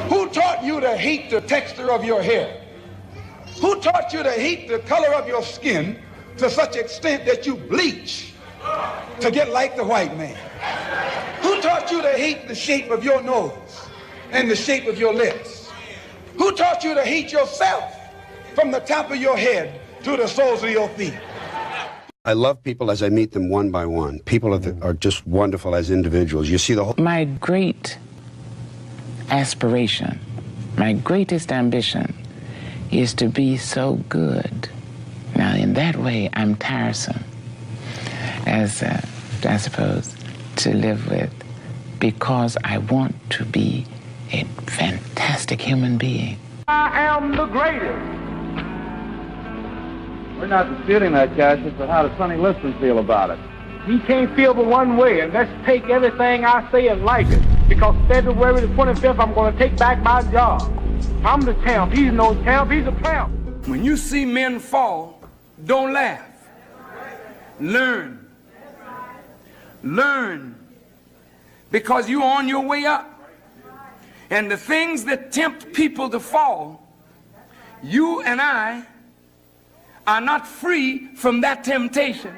Who taught you to hate the texture of your hair? Who taught you to hate the color of your skin to such extent that you bleach to get like the white man? Who taught you to hate the shape of your nose and the shape of your lips? Who taught you to hate yourself from the top of your head to the soles of your feet? I love people as I meet them one by one. People are just wonderful as individuals. You see the whole... My great aspiration, my greatest ambition is to be so good. Now, in that way, I'm tiresome, as I suppose, to live with, because I want to be a fantastic human being. I am the greatest. We're not disputing that, Cassius, but how does Sonny Liston feel about it? He can't feel but one way, and let's take everything I say and like it. Because February the 25th, I'm going to take back my job. I'm the champ. He's no champ. He's a tramp. When you see men fall, don't laugh. Learn. Learn. Because you're on your way up. And the things that tempt people to fall, you and I are not free from that temptation.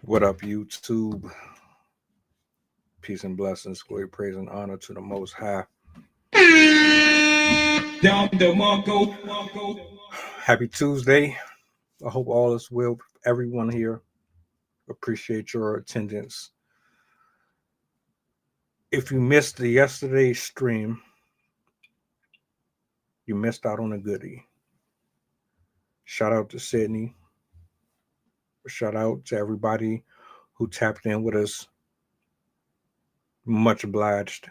What up, YouTube? Peace and blessings, glory, praise, and honor to the Most High. Happy Tuesday. I hope all is well with everyone here. Appreciate your attendance. If you missed the yesterday's stream, you missed out on a goodie. Shout out to Sydney. Shout out to everybody who tapped in with us. Much obliged.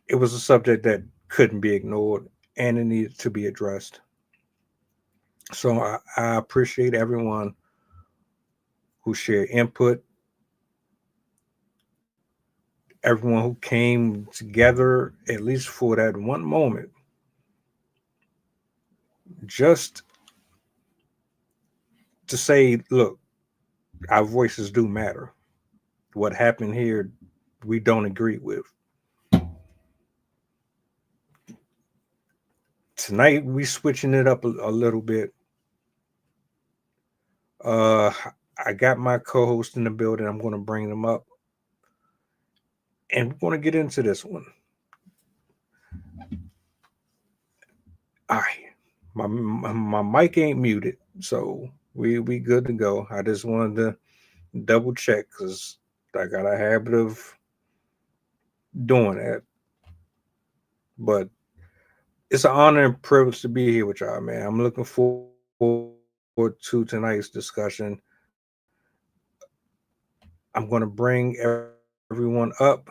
It was a subject that couldn't be ignored and it needed to be addressed. So I appreciate everyone who shared input, everyone who came together, at least for that one moment, just to say, look, our voices do matter. What happened here, we don't agree with. Tonight, we switching it up a little bit. I got my co-host in the building. I'm going to bring them up. And we're going to get into this one. All right. My mic ain't muted, so we good to go. I just wanted to double check because I got a habit of doing that. But it's an honor and privilege to be here with y'all, man. I'm looking forward to tonight's discussion. I'm going to bring everyone up,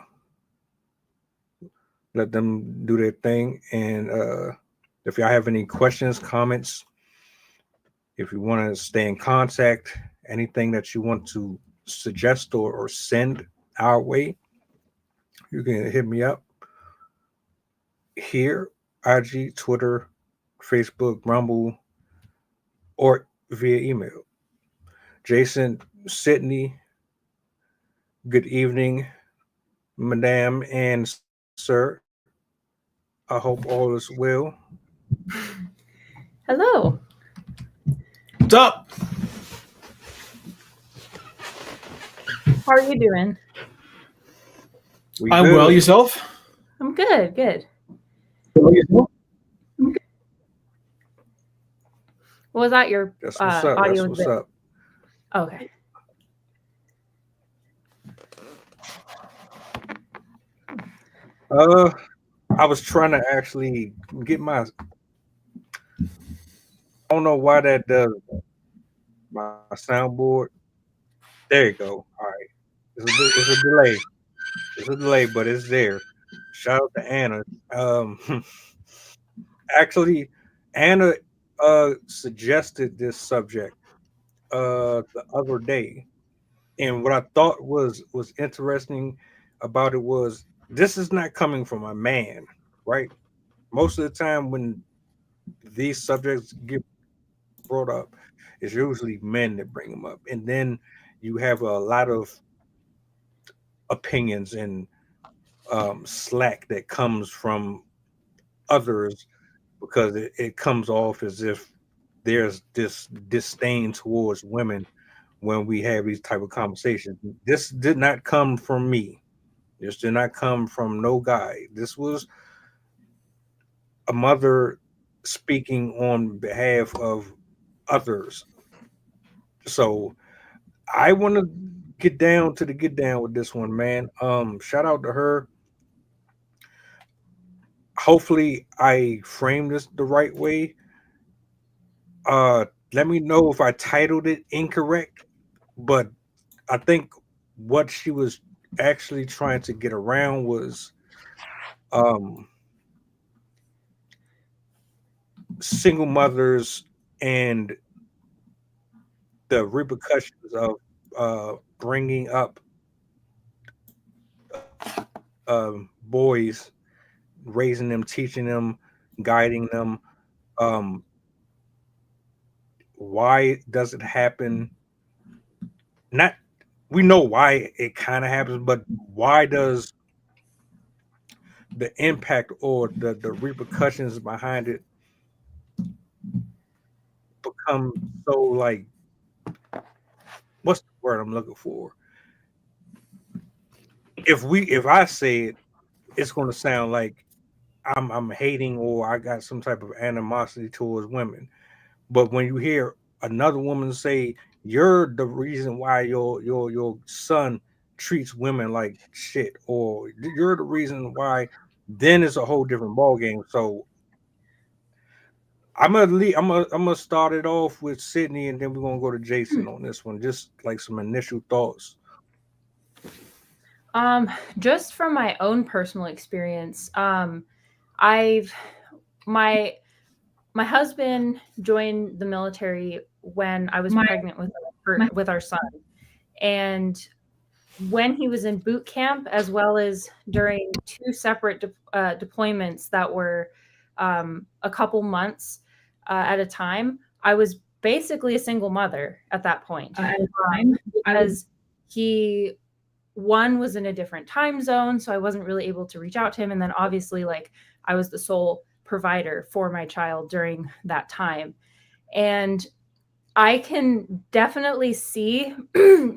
let them do their thing. And if y'all have any questions, comments, if you want to stay in contact, anything that you want to suggest or send our way, you can hit me up here, IG, Twitter, Facebook, Rumble, or via email. Jason, Sydney, good evening, madam and sir. I hope all is well. Hello. What's up? How are you doing? I'm well. Yourself? I'm good. Good. Was that your That's what's up. audio? That's what's up. Okay. I was trying to actually get my. I don't know why that does my soundboard. There you go. All right. It's a delay. It's a delay, but it's there. Shout out to Anna. Actually, Anna suggested this subject the other day, and what I thought was interesting about it was this is not coming from a man, right? Most of the time when these subjects get brought up, it's usually men that bring them up, and then you have a lot of opinions and slack that comes from others because it comes off as if there's this disdain towards women when we have these type of conversations. This did not come from me. This did not come from no guy. This was a mother speaking on behalf of others. So I want to get down with this one, man. Shout out to her. Hopefully I framed this the right way. Let me know if I titled it incorrect, but I think what she was actually trying to get around was single mothers and the repercussions of bringing up boys, raising them, teaching them, guiding them. Um, why does it happen? Not we know why it kind of happens, but why does the impact or the repercussions behind it become so like what's the word I'm looking for? If I say it, it's going to sound like I'm hating or I got some type of animosity towards women. But when you hear another woman say you're the reason why your son treats women like shit, or you're the reason why, then it's a whole different ball game. So I'm gonna start it off with Sydney, and then we're gonna go to Jason on this one. Just like some initial thoughts. Just from my own personal experience, I've my my husband joined the military when I was pregnant with our son, and when he was in boot camp, as well as during two separate deployments that were a couple months at a time, I was basically a single mother at that point. Because he one was in a different time zone, so I wasn't really able to reach out to him, and then obviously like I was the sole provider for my child during that time. And I can definitely see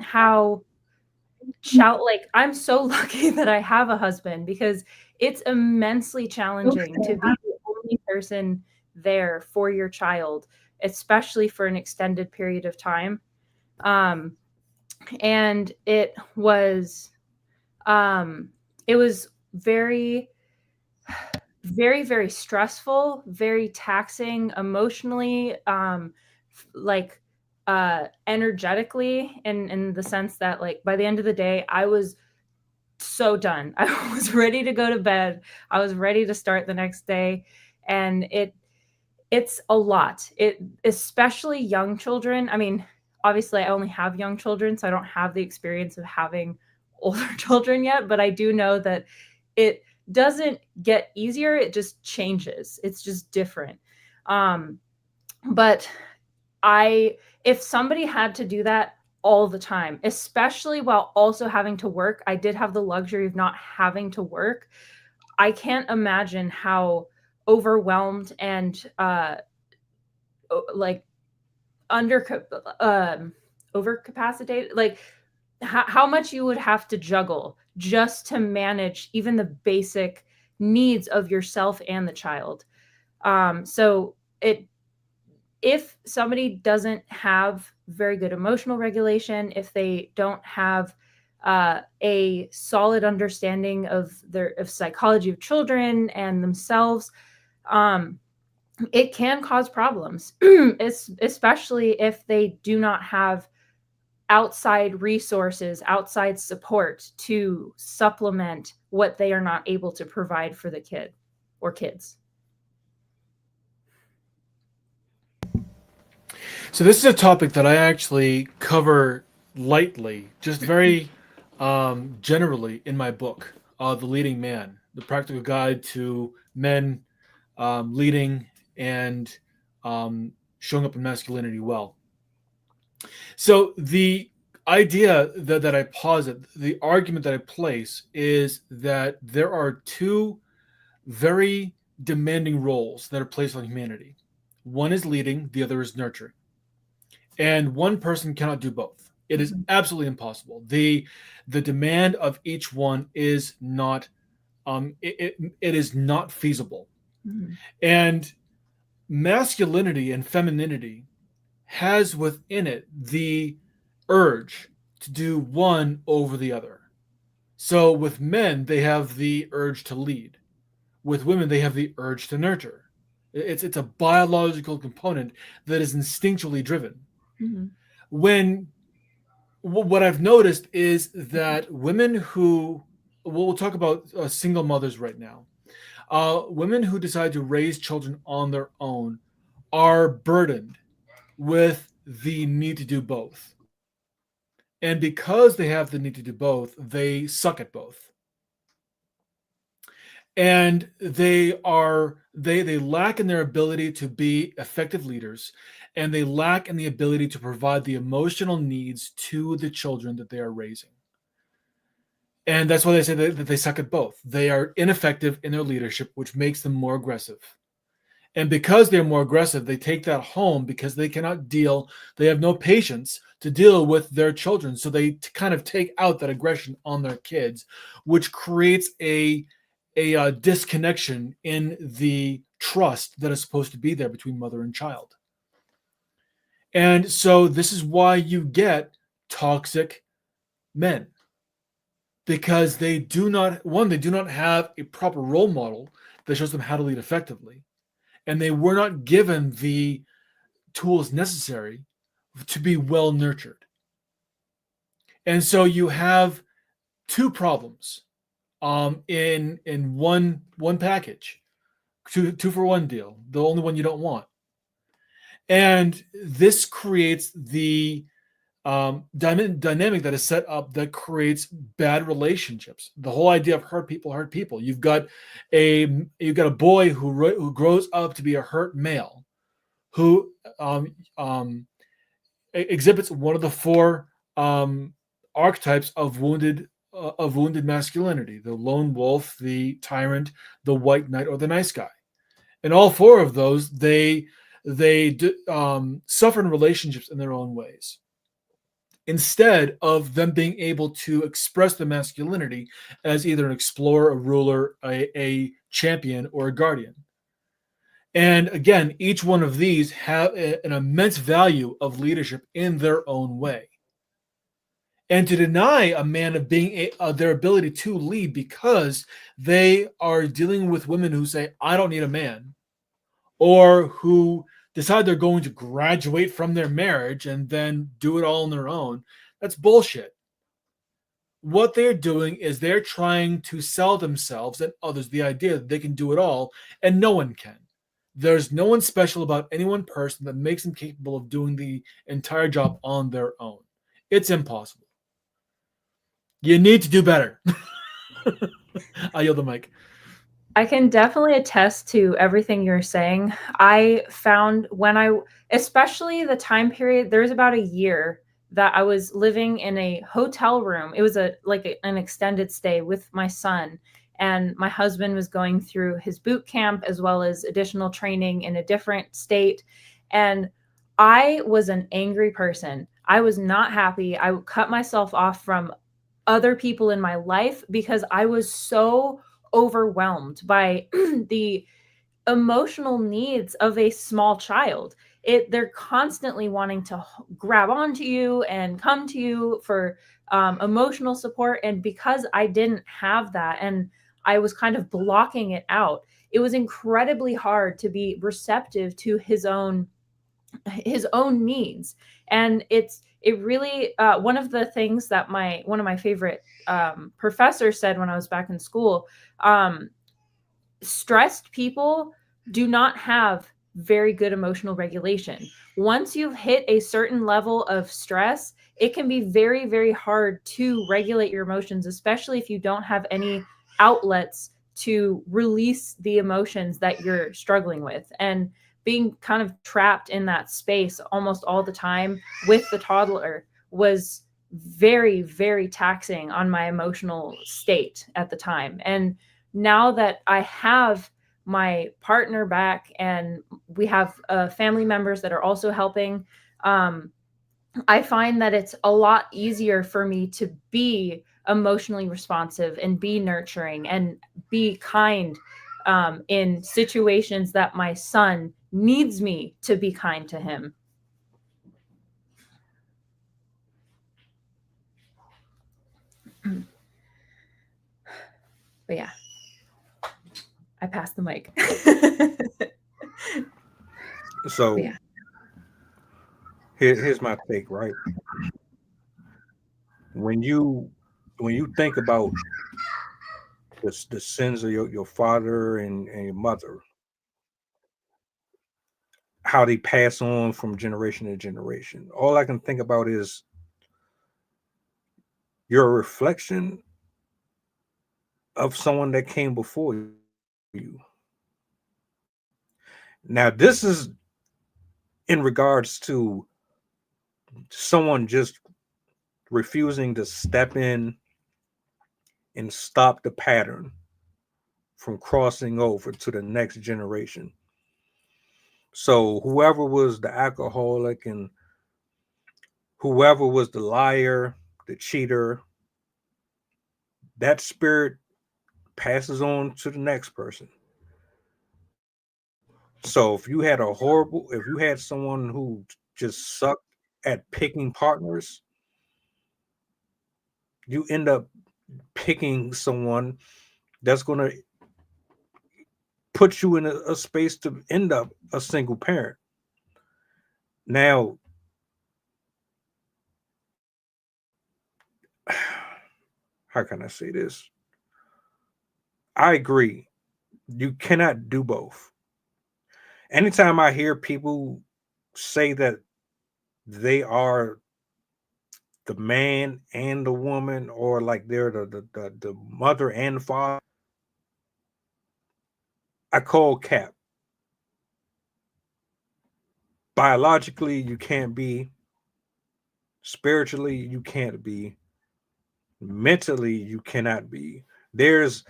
how like I'm so lucky that I have a husband, because it's immensely challenging to be the only person there for your child, especially for an extended period of time. And it was very, very, very stressful, very taxing emotionally, like energetically, in the sense that like by the end of the day I was so done. I was ready to go to bed. I was ready to start the next day. And it's a lot. It, especially young children. I mean, obviously I only have young children, so I don't have the experience of having older children yet, but I do know that it doesn't get easier, it just changes. It's just different. But if somebody had to do that all the time, especially while also having to work, I did have the luxury of not having to work. I can't imagine how overwhelmed and like overcapacitated, like how much you would have to juggle just to manage even the basic needs of yourself and the child. So if somebody doesn't have very good emotional regulation, if they don't have a solid understanding of psychology of children and themselves, it can cause problems, especially if they do not have outside resources, outside support to supplement what they are not able to provide for the kid or kids. So this is a topic that I actually cover lightly, just very generally in my book, The Leading Man, The Practical Guide to Men Leading and Showing Up in Masculinity Well. So the idea that I posit, the argument that I place, is that there are two very demanding roles that are placed on humanity. One is leading, the other is nurturing. And one person cannot do both. It is absolutely impossible. The demand of each one is not it is not feasible. Mm-hmm. And masculinity and femininity has within it the urge to do one over the other. So with men, they have the urge to lead. With women, they have the urge to nurture. It's a biological component that is instinctually driven. Mm-hmm. What I've noticed is that women who, we'll talk about single mothers right now, women who decide to raise children on their own are burdened with the need to do both. And because they have the need to do both, they suck at both. And they lack in their ability to be effective leaders, and they lack in the ability to provide the emotional needs to the children that they are raising. And that's why they say that they suck at both. They are ineffective in their leadership, which makes them more aggressive. And because they're more aggressive, they take that home because they cannot deal, they have no patience to deal with their children. So they kind of take out that aggression on their kids, which creates a disconnection in the trust that is supposed to be there between mother and child. And so this is why you get toxic men, because they do not have a proper role model that shows them how to lead effectively. And they were not given the tools necessary to be well nurtured. And so you have two problems in one package, two for one deal, the only one you don't want. And this creates the dynamic that is set up that creates bad relationships. The whole idea of hurt people. You've got a boy who grows up to be a hurt male, who exhibits one of the four archetypes of wounded masculinity: the lone wolf, the tyrant, the white knight, or the nice guy. And all four of those, they suffer in relationships in their own ways, instead of them being able to express their masculinity as either an explorer, a ruler, a champion, or a guardian. And again, each one of these have an immense value of leadership in their own way. And to deny a man of being their ability to lead because they are dealing with women who say, I don't need a man, or who decide they're going to graduate from their marriage and then do it all on their own, that's bullshit. What they're doing is they're trying to sell themselves and others the idea that they can do it all, and no one can. There's no one special about any one person that makes them capable of doing the entire job on their own. It's impossible. You need to do better. I yield the mic. I can definitely attest to everything you're saying. I found especially the time period, there was about a year that I was living in a hotel room. It was an extended stay with my son, and my husband was going through his boot camp as well as additional training in a different state. And I was an angry person. I was not happy. I cut myself off from other people in my life because I was so overwhelmed by the emotional needs of a small child. They're constantly wanting to grab onto you and come to you for emotional support. And because I didn't have that, and I was kind of blocking it out, it was incredibly hard to be receptive to his own needs. And it really one of the things that one of my favorite professors said when I was back in school, stressed people do not have very good emotional regulation. Once you've hit a certain level of stress, it can be very, very hard to regulate your emotions, especially if you don't have any outlets to release the emotions that you're struggling with. And being kind of trapped in that space almost all the time with the toddler was very, very taxing on my emotional state at the time. And now that I have my partner back and we have family members that are also helping, I find that it's a lot easier for me to be emotionally responsive and be nurturing and be kind in situations that my son needs me to be kind to him. But yeah, I passed the mic. So Yeah. here's my take, right? When you think about the sins of your father and your mother, how they pass on from generation to generation, all I can think about is you're a reflection of someone that came before you. Now, this is in regards to someone just refusing to step in and stop the pattern from crossing over to the next generation. So whoever was the alcoholic and whoever was the liar, the cheater, that spirit passes on to the next person. So if you had someone who just sucked at picking partners, you end up picking someone that's going to put you in a space to end up a single parent. Now, how can I say this? I agree. You cannot do both. Anytime I hear people say that they are the man and the woman, or like they're the mother and the father, I call cap. Biologically, you can't be. Spiritually, you can't be. Mentally, you cannot be. There's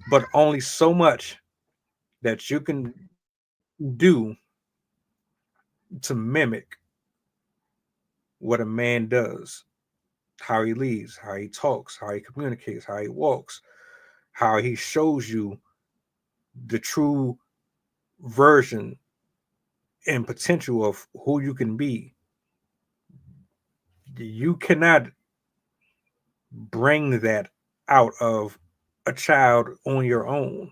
but only so much that you can do to mimic what a man does, how he leads, how he talks, how he communicates, how he walks, how he shows you the true version and potential of who you can be. You cannot bring that out of a child on your own.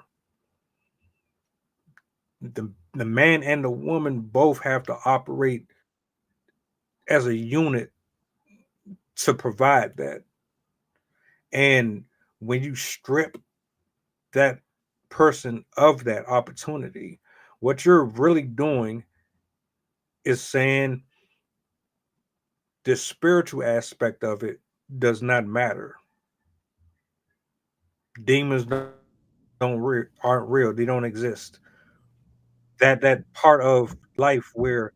The man and the woman both have to operate as a unit to provide that. And when you strip that person of that opportunity, what you're really doing is saying the spiritual aspect of it does not matter. Demons aren't real. They don't exist. That part of life where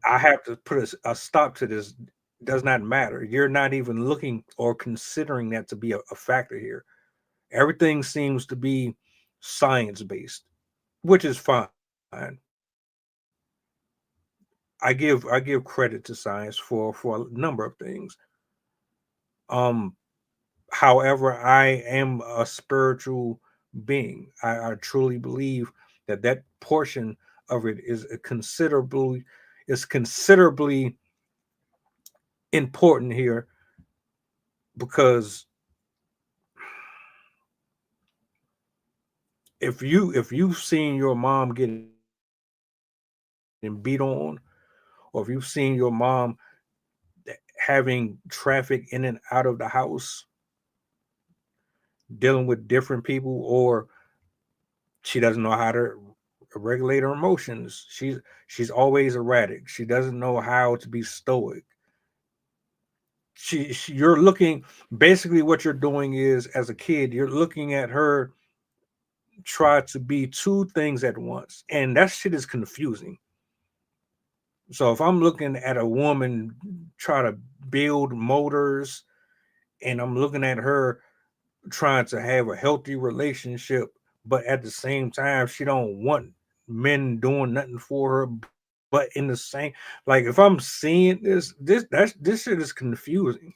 I have to put a stop to this does not matter. You're not even looking or considering that to be a factor here. Everything seems to be science based, which is fine. I give credit to science for a number of things. Um, However, I am a spiritual being. I truly believe that that portion of it is considerably important here, because if you've seen your mom getting beat on, or if you've seen your mom having traffic in and out of the house, dealing with different people, or she doesn't know how to regulate her emotions. She's always erratic. She doesn't know how to be stoic. You're looking, basically what you're doing is, as a kid, you're looking at her try to be two things at once, and that shit is confusing. So if I'm looking at a woman try to build motors, and I'm looking at her trying to have a healthy relationship, but at the same time she don't want men doing nothing for her, but in the same, like, if I'm seeing this shit is confusing.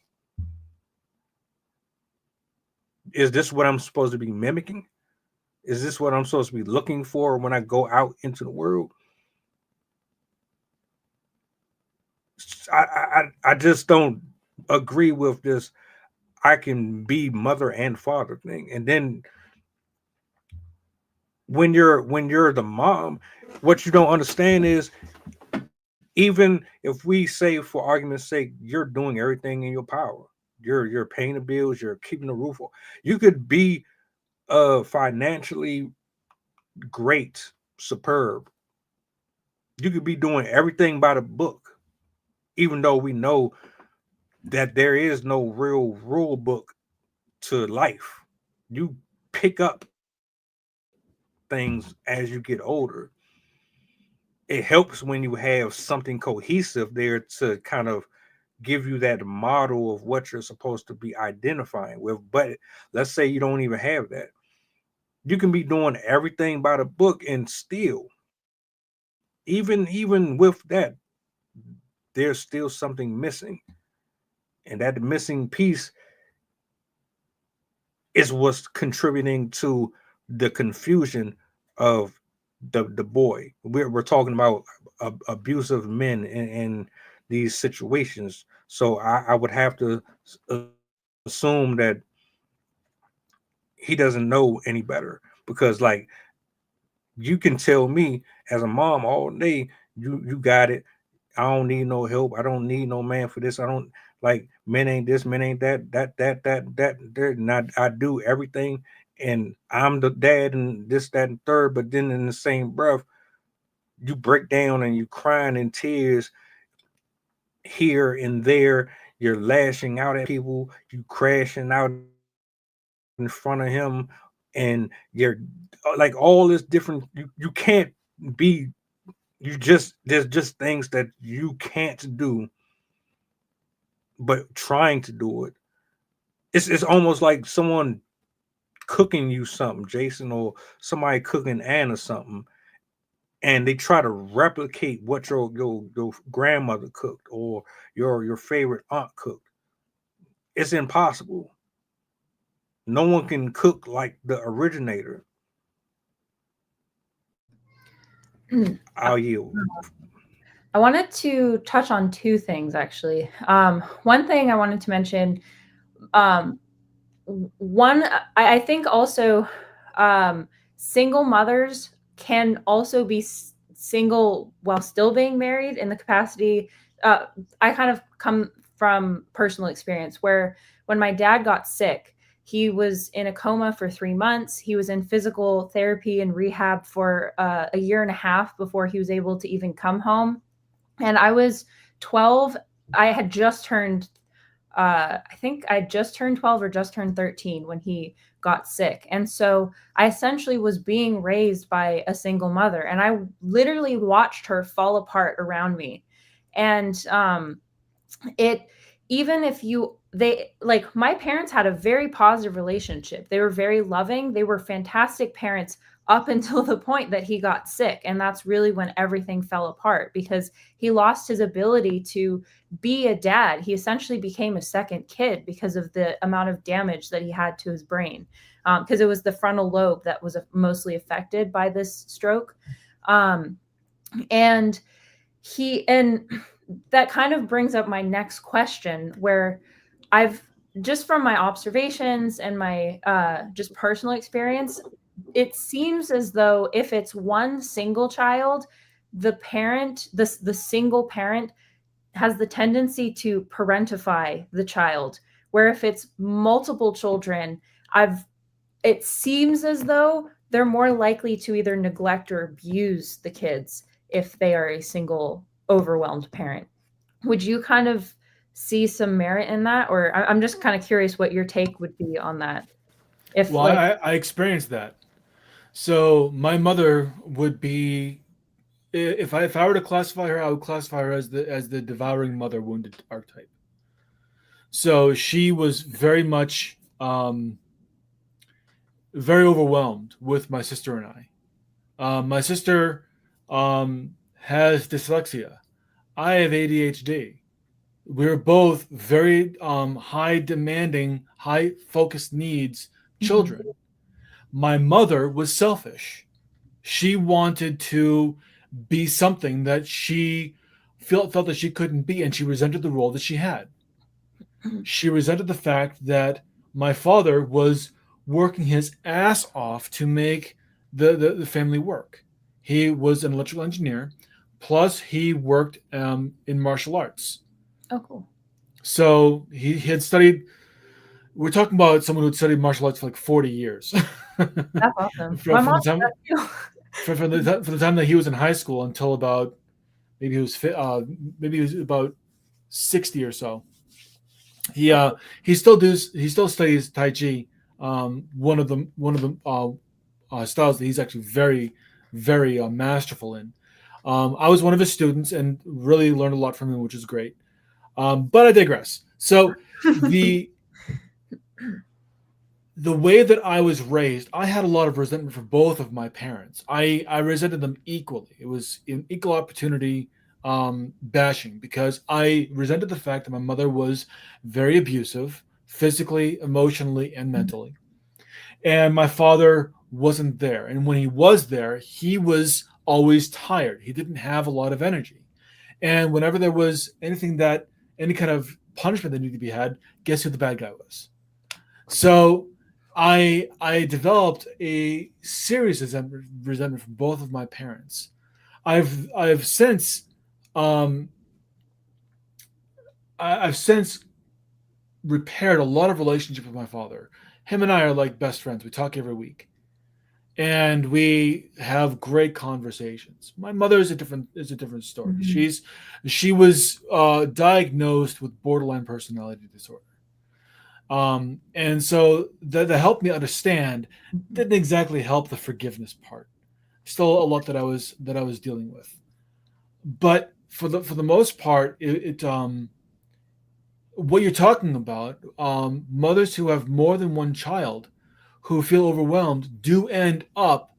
Is this what I'm supposed to be mimicking? Is this what I'm supposed to be looking for when I go out into the world? I just don't agree with this I can be mother and father thing. And then when you're the mom, what you don't understand is, even if we say, for argument's sake, you're doing everything in your power, you're paying the bills, you're keeping the roof on, you could be financially great, superb, you could be doing everything by the book, even though we know that there is no real rule book to life. You pick up things as you get older. It helps when you have something cohesive there to kind of give you that model of what you're supposed to be identifying with. But let's say you don't even have that. You can be doing everything by the book, and still, even with that, there's still something missing. And that missing piece is what's contributing to the confusion of the boy. We're talking about abusive men in these situations. So I would have to assume that he doesn't know any better, because, like, you can tell me as a mom all day, you got it. I don't need no help. I don't need no man for this. I don't, like, men ain't this, men ain't that. And I do everything, and I'm the dad, and this, that, and third. But then in the same breath, you break down and you crying in tears here and there. You're lashing out at people. You crashing out in front of him, and you're like all this different. You can't be. You just There's just things that you can't do, but trying to do it. It's almost like someone cooking you something, Jason, or somebody cooking Anna something, and they try to replicate what your grandmother cooked, or your favorite aunt cooked. It's impossible. No one can cook like the originator. I'll yield. I wanted to touch on two things actually. One thing I wanted to mention, um, one, I think also single mothers can also be single while still being married in the capacity. I kind of come from personal experience where when my dad got sick, he was in a coma for 3 months. He was in physical therapy and rehab for a year and a half before he was able to even come home. And I was 12. I had just turned, I think I just turned 12 or just turned 13 when he got sick. And so I essentially was being raised by a single mother, and I literally watched her fall apart around me. And it, even if you they, like, my parents had a very positive relationship. They were very loving. They were fantastic parents up until the point that he got sick. And that's really when everything fell apart, because he lost his ability to be a dad. He essentially became a second kid because of the amount of damage that he had to his brain. Because it was the frontal lobe that was mostly affected by this stroke. And that kind of brings up my next question, where I've, just from my observations and my just personal experience, it seems as though if it's one single child, the single parent has the tendency to parentify the child, where if it's multiple children, it seems as though they're more likely to either neglect or abuse the kids if they are a single overwhelmed parent. Would you kind of see some merit in that? Or I'm just kind of curious what your take would be on that. Well, I experienced that. So my mother would be, if I were to classify her, I would classify her as the devouring mother wounded archetype. So she was very much very overwhelmed with my sister and I. My sister has dyslexia. I have ADHD. We're both very high demanding, high focused needs children. Mm-hmm. My mother was selfish. She wanted to be something that she felt that she couldn't be, and she resented the role that she had. She resented the fact that my father was working his ass off to make the family work. He was an electrical engineer, plus he worked in martial arts. Oh, cool. So he had studied, we're talking about someone who had studied martial arts for like 40 years. That's awesome. From the time that he was in high school until about, maybe he was about 60 or so. He still studies Tai Chi. One of the styles that he's actually very, very masterful in. I was one of his students and really learned a lot from him, which is great. But I digress. So the way that I was raised, I had a lot of resentment for both of my parents. I resented them equally. It was an equal opportunity bashing, because I resented the fact that my mother was very abusive, physically, emotionally, and mentally. And my father wasn't there. And when he was there, he was always tired. He didn't have a lot of energy. And whenever there was any kind of punishment that needed to be had, guess who the bad guy was? So I developed a serious resentment from both of my parents. I've since repaired a lot of relationship with my father. Him and I are like best friends. We talk every week, and we have great conversations. My mother is a different story. Mm-hmm. She was diagnosed with borderline personality disorder. And so that helped me understand. Didn't exactly help the forgiveness part. Still a lot that I was dealing with. But for the most part, what you're talking about, mothers who have more than one child who feel overwhelmed do end up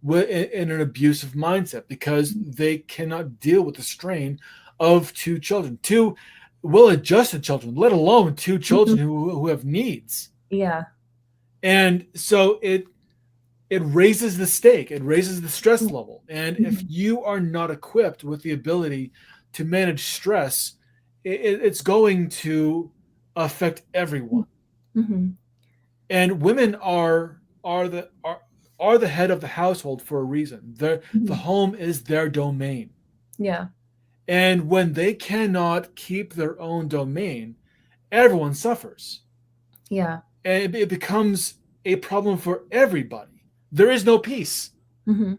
in an abusive mindset, because they cannot deal with the strain of two children, two well-adjusted children, let alone two children who have needs. Yeah. And so it raises the stake, it raises the stress level. And if you are not equipped with the ability to manage stress, it's going to affect everyone. Mm-hmm. And women are the head of the household for a reason. The home is their domain. Yeah. And when they cannot keep their own domain, everyone suffers. Yeah. And it becomes a problem for everybody. There is no peace. Mm-hmm.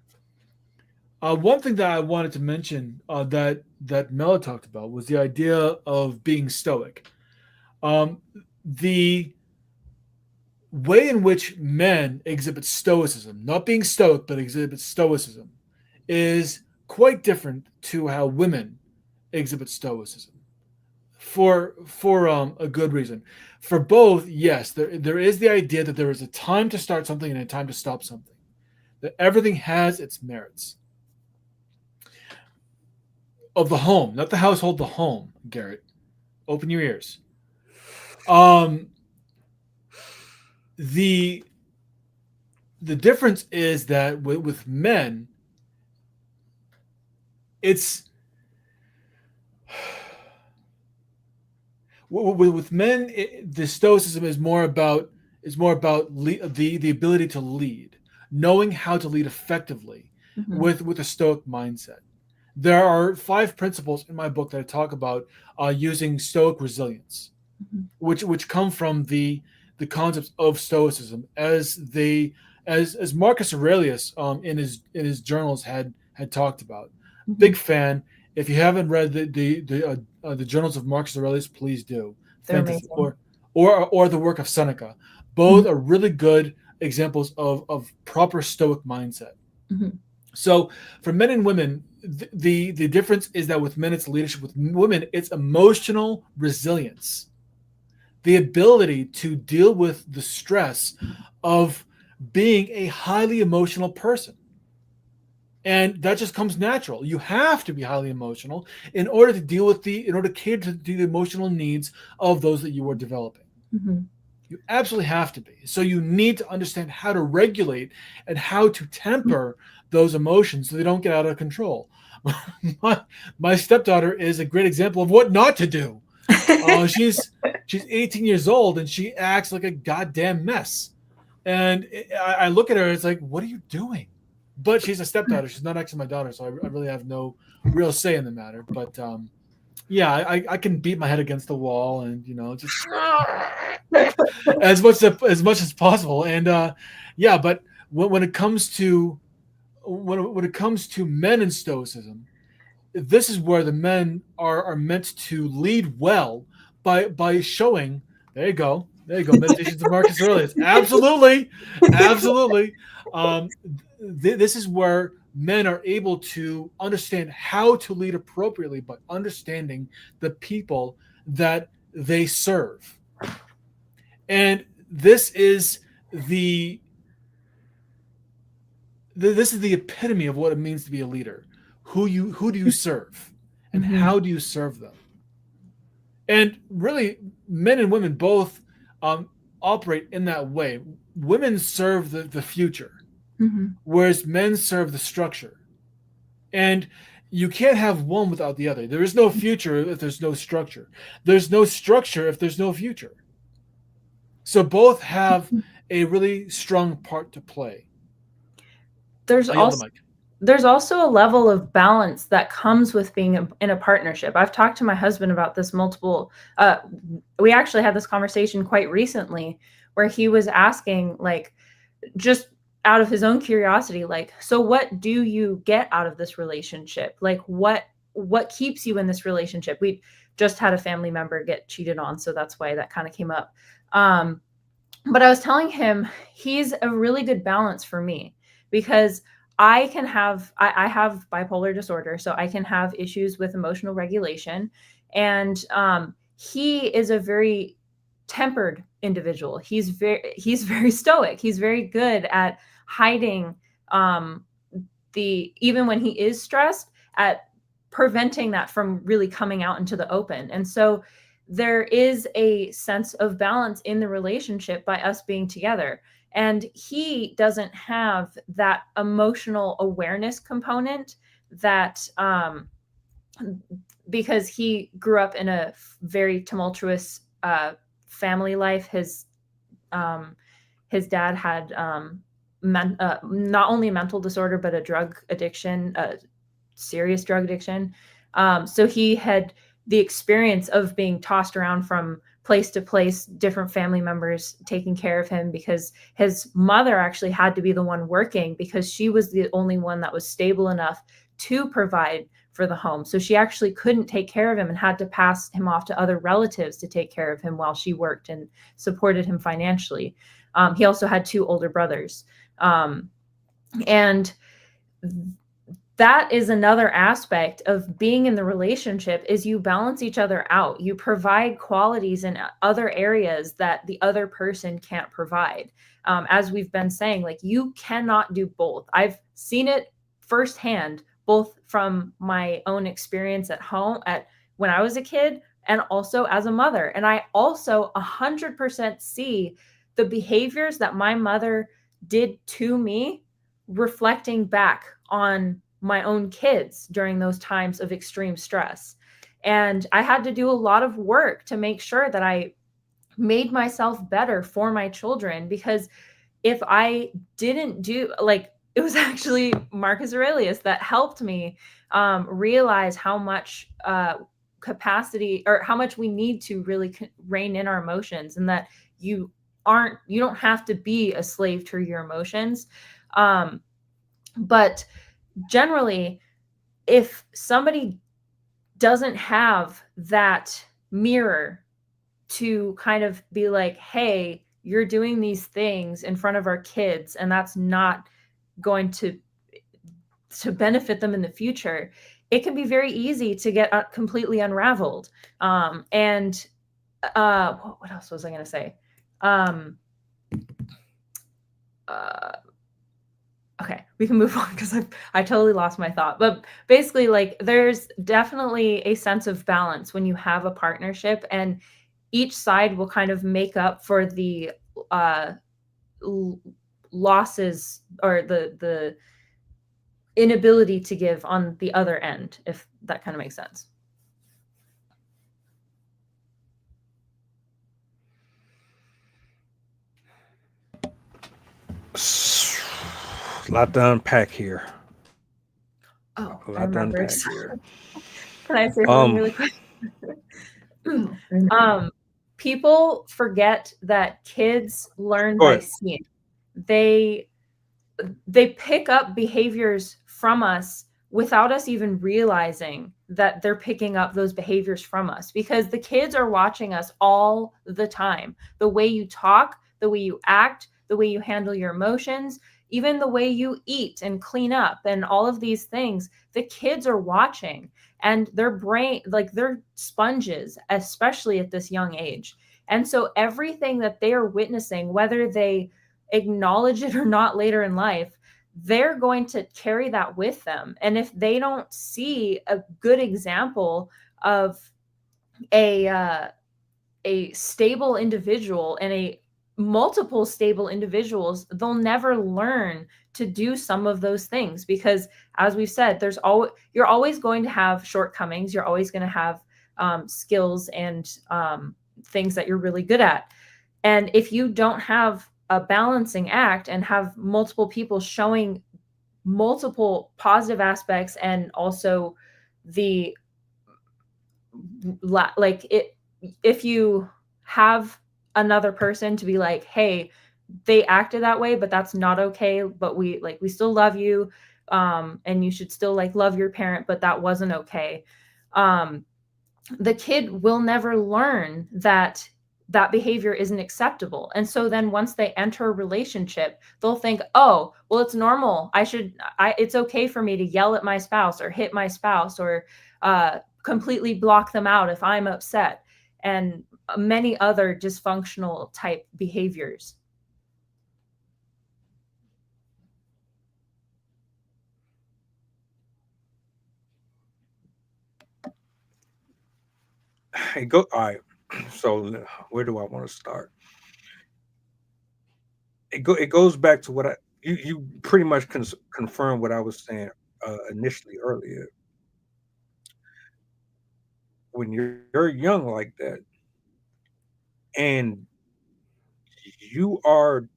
One thing that I wanted to mention that Mela talked about was the idea of being stoic. The way in which men exhibit stoicism, not being stoic, but exhibit stoicism, is quite different to how women exhibit stoicism. for a good reason. For both, yes, there is the idea that there is a time to start something and a time to stop something. That everything has its merits. Of the home, not the household, the home, Garrett. Open your ears. The difference is that with men, it's with men, the stoicism is more about the ability to lead, knowing how to lead effectively with a stoic mindset. There are 5 principles in my book that I talk about using stoic resilience, which come from the concepts of stoicism as Marcus Aurelius in his journals had talked about. Big fan. If you haven't read the journals of Marcus Aurelius, please do. They're Fantasy. amazing. Or the work of Seneca. Both are really good examples of proper stoic mindset. So for men and women, the difference is that with men it's leadership, with women it's emotional resilience, the ability to deal with the stress of being a highly emotional person. And that just comes natural. You have to be highly emotional in order to cater to the emotional needs of those that you are developing. You absolutely have to be. So you need to understand how to regulate and how to temper those emotions so they don't get out of control. My stepdaughter is a great example of what not to do. She's 18 years old and she acts like a goddamn mess. And I look at her, it's like, what are you doing? But she's a stepdaughter. She's not actually my daughter, so I really have no real say in the matter. But yeah, I can beat my head against the wall and just as much as possible. And yeah, but when it comes to men in stoicism, this is where the men are meant to lead well by showing. There you go. Meditations of Marcus Aurelius. Absolutely. This is where men are able to understand how to lead appropriately by understanding the people that they serve. And this is the epitome of what it means to be a leader. Who do you serve, and how do you serve them? And really, men and women both operate in that way. Women serve the future, whereas men serve the structure. And you can't have one without the other. There is no future if there's no structure. There's no structure if there's no future. So both have a really strong part to play. There's also a level of balance that comes with being in a partnership. I've talked to my husband about this multiple. We actually had this conversation quite recently where he was asking, like, just out of his own curiosity, like, so what do you get out of this relationship? Like, what keeps you in this relationship? We just had a family member get cheated on, so that's why that kind of came up. But I was telling him he's a really good balance for me, because I have bipolar disorder, so I can have issues with emotional regulation. And he is a very tempered individual. He's very stoic. He's very good at hiding even when he is stressed, at preventing that from really coming out into the open. And so there is a sense of balance in the relationship by us being together. And he doesn't have that emotional awareness component that, because he grew up in a very tumultuous family life. His dad had not only a mental disorder, but a drug addiction, a serious drug addiction. So he had the experience of being tossed around from place to place, different family members taking care of him, because his mother actually had to be the one working because she was the only one that was stable enough to provide for the home. So she actually couldn't take care of him and had to pass him off to other relatives to take care of him while she worked and supported him financially. He also had 2 older brothers. And that is another aspect of being in the relationship, is you balance each other out. You provide qualities in other areas that the other person can't provide. As we've been saying, like, you cannot do both. I've seen it firsthand, both from my own experience at home when I was a kid, and also as a mother. And I also 100% see the behaviors that my mother did to me reflecting back on my own kids during those times of extreme stress. And I had to do a lot of work to make sure that I made myself better for my children, because if I didn't do, like, it was actually Marcus Aurelius that helped me realize how much capacity, or how much we need to really rein in our emotions, and that you don't have to be a slave to your emotions. But generally, if somebody doesn't have that mirror to kind of be like, hey, you're doing these things in front of our kids, and that's not going to benefit them in the future, it can be very easy to get completely unraveled. And what else was I going to say? Okay, we can move on, because I totally lost my thought. But basically, like, there's definitely a sense of balance when you have a partnership, and each side will kind of make up for the losses, or the inability to give on the other end, if that kind of makes sense. A lot to unpack here. Oh, A I lot to remember. unpack here. Can I say something really quick? People forget that kids learn Go by ahead. seeing. They pick up behaviors from us without us even realizing that they're picking up those behaviors from us, because the kids are watching us all the time. The way you talk, the way you act, the way you handle your emotions, even the way you eat and clean up, and all of these things, the kids are watching. And their brain, like, they're sponges, especially at this young age. And so everything that they are witnessing, whether they acknowledge it or not later in life, they're going to carry that with them. And if they don't see a good example of a stable individual and a multiple stable individuals, they'll never learn to do some of those things, because, as we've said, you're always going to have shortcomings. You're always going to have skills and things that you're really good at. And if you don't have a balancing act and have multiple people showing multiple positive aspects, and also the if you have another person to be like, hey, they acted that way, but that's not okay, but we still love you, and you should still love your parent, but that wasn't okay. The kid will never learn that behavior isn't acceptable. And so then once they enter a relationship, they'll think, oh, well, it's normal. It's okay for me to yell at my spouse or hit my spouse, or completely block them out if I'm upset, and many other dysfunctional type behaviors. All right. So where do I want to start? It goes back to what you pretty much confirmed what I was saying initially earlier. When you're young like that, and you are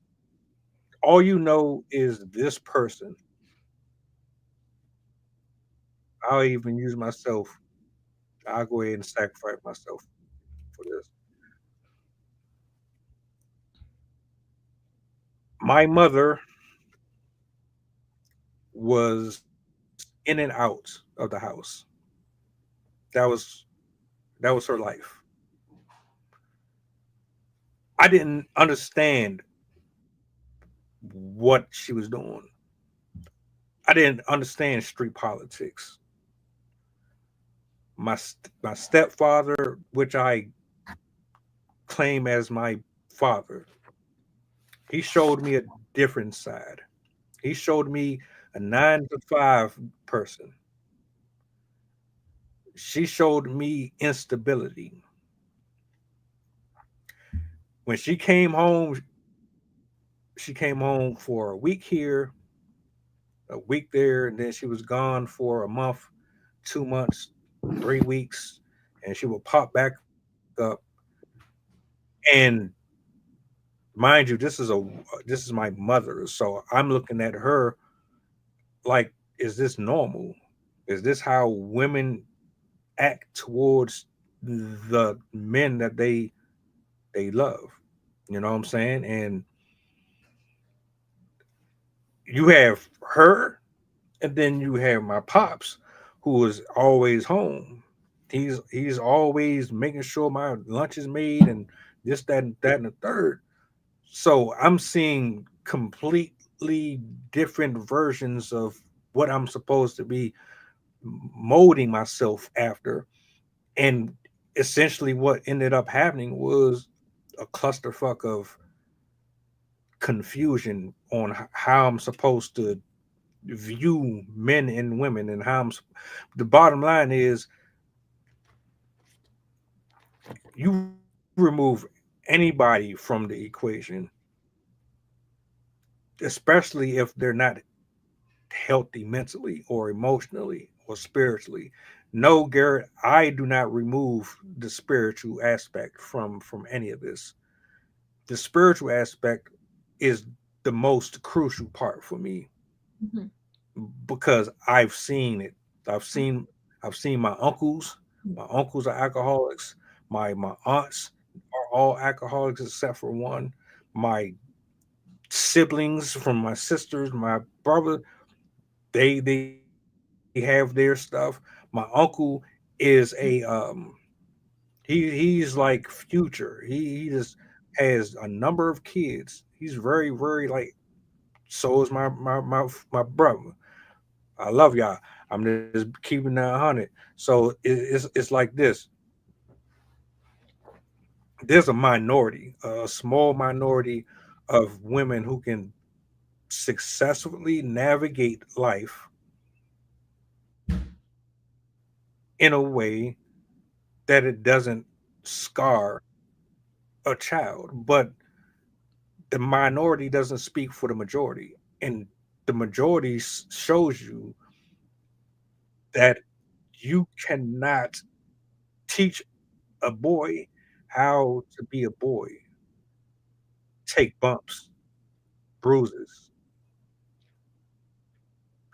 all you know is this person. I'll even use myself. I'll go ahead and sacrifice myself for this. My mother was in and out of the house. That was her life. I didn't understand what she was doing. I didn't understand street politics. My stepfather, which I claim as my father, he showed me a different side. He showed me a 9 to 5 person. She showed me instability. When she came home for a week here, a week there, and then she was gone for a month, 2 months, 3 weeks, and she would pop back up. And mind you, this is my mother, so I'm looking at her like, is this normal? Is this how women act towards the men that they love? You know what I'm saying? And you have her, and then you have my pops, who is always home. He's always making sure my lunch is made and this, that, and the third. So I'm seeing completely different versions of what I'm supposed to be molding myself after. And essentially what ended up happening was a clusterfuck of confusion on how I'm supposed to view men and women, and the bottom line is, you remove anybody from the equation, especially if they're not healthy mentally or emotionally or spiritually. No, Garrett, I do not remove the spiritual aspect from any of this. The spiritual aspect is the most crucial part for me, Mm-hmm. because I've seen it. I've seen I've seen my uncles. My uncles are alcoholics. My aunts are all alcoholics except for one. My siblings from my sisters, my brother, they have their stuff. My uncle is he's like Future. He just has a number of kids. He's very like, so is my brother. I love y'all. I'm just keeping that 100. So it's like this. There's a minority, a small minority of women who can successfully navigate life in a way that it doesn't scar a child. But the minority doesn't speak for the majority. And the majority shows you that you cannot teach a boy how to be a boy. Take bumps, bruises,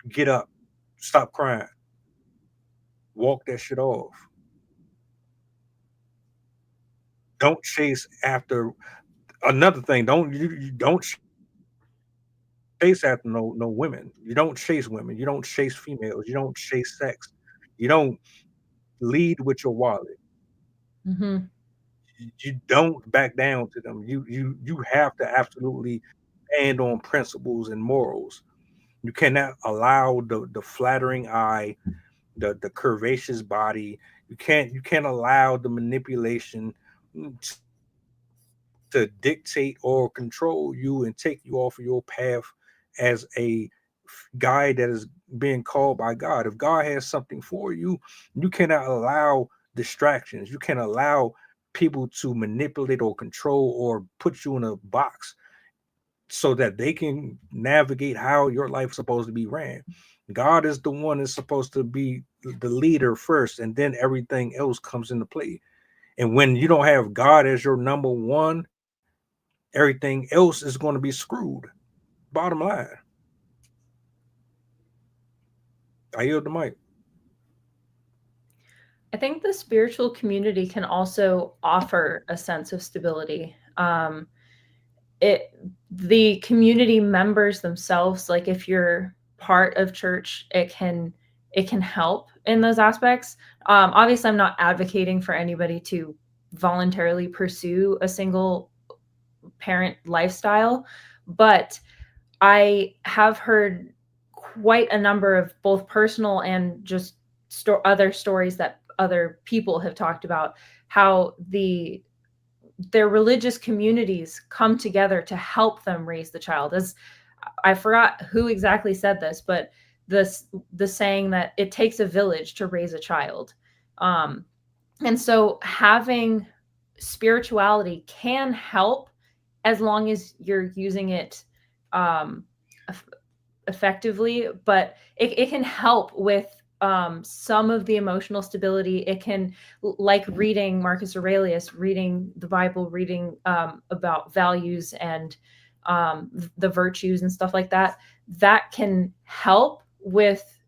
get up, stop crying, walk that shit off. Don't chase after another thing. You don't chase after no women. You don't chase women. You don't chase females. You don't chase sex. You don't lead with your wallet. Mm-hmm. You don't back down to them. You have to absolutely stand on principles and morals. You cannot allow the flattering eye, the curvaceous body. You can't allow the manipulation to dictate or control you and take you off of your path as a guy that is being called by God. If God has something for you, you cannot allow distractions. You can't allow people to manipulate or control or put you in a box so that they can navigate how your life is supposed to be ran. God is the one that's supposed to be the leader first, and then everything else comes into play. And when you don't have God as your number one, everything else is going to be screwed. Bottom line. I yield the mic. I think the spiritual community can also offer a sense of stability. It the community members themselves, like if you're part of church, it can help in those aspects. Obviously, I'm not advocating for anybody to voluntarily pursue a single parent lifestyle, but I have heard quite a number of both personal and just other stories that other people have talked about, how their religious communities come together to help them raise the child. As I forgot who exactly said this, but the saying that it takes a village to raise a child. And so having spirituality can help as long as you're using it effectively, but it can help with some of the emotional stability. It can, like reading Marcus Aurelius, reading the Bible, reading about values and the virtues and stuff like that, that can help with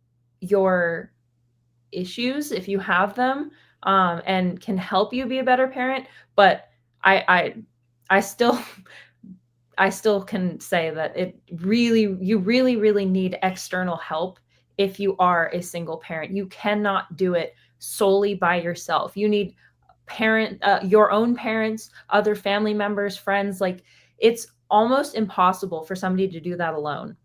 your issues if you have them, and can help you be a better parent. But I still I still can say that you really need external help if you are a single parent. You cannot do it solely by yourself. You need your own parents, other family members, friends. Like, it's almost impossible for somebody to do that alone.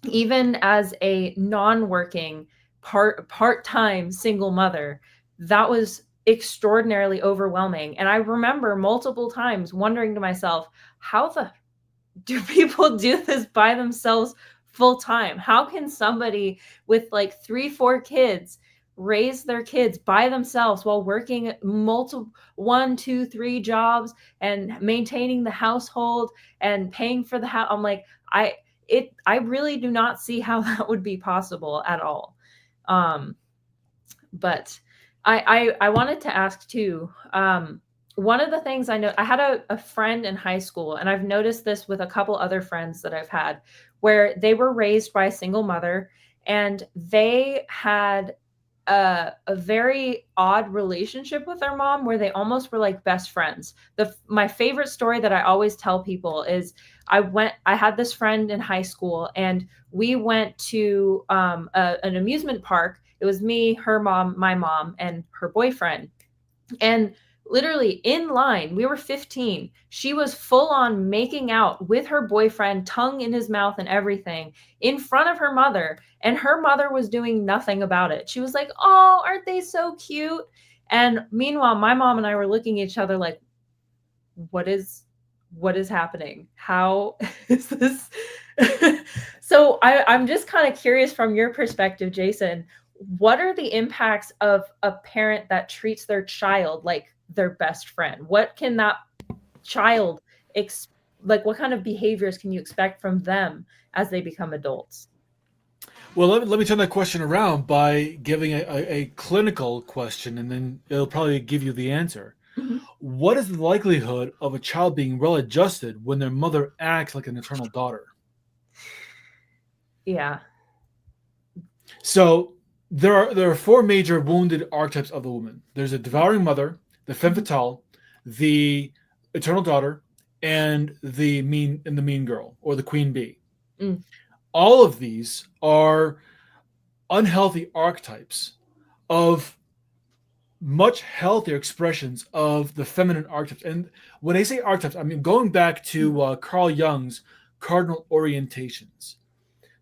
Even as a non-working part-time single mother, that was extraordinarily overwhelming. And I remember multiple times wondering to myself, how the do people do this by themselves full time? How can somebody with like 3-4 kids raise their kids by themselves while working multiple 1, 2, 3 jobs and maintaining the household and paying for the house? I'm like, I really do not see how that would be possible at all. But I wanted to ask too, one of the things I know, I had a friend in high school, and I've noticed this with a couple other friends that I've had, where they were raised by a single mother, and they had a very odd relationship with their mom, where they almost were like best friends. My favorite story that I always tell people is I had this friend in high school, and we went to an amusement park. It was me, her mom, my mom, and her boyfriend. And literally in line, we were 15. She was full on making out with her boyfriend, tongue in his mouth and everything, in front of her mother. And her mother was doing nothing about it. She was like, "Oh, aren't they so cute?" And meanwhile, my mom and I were looking at each other like, what is happening? How is this? So I'm just kind of curious from your perspective, Jason, what are the impacts of a parent that treats their child like their best friend? What can that child what kind of behaviors can you expect from them as they become adults? Well, let me turn that question around by giving a clinical question, and then it'll probably give you the answer. Mm-hmm. What is the likelihood of a child being well adjusted when their mother acts like an eternal daughter? Yeah. So there are 4 major wounded archetypes of the woman. There's a devouring mother, the femme fatale, the eternal daughter, and the mean girl, or the queen bee. Mm. All of these are unhealthy archetypes of much healthier expressions of the feminine archetypes. And when I say archetypes, I mean going back to Carl Jung's cardinal orientations.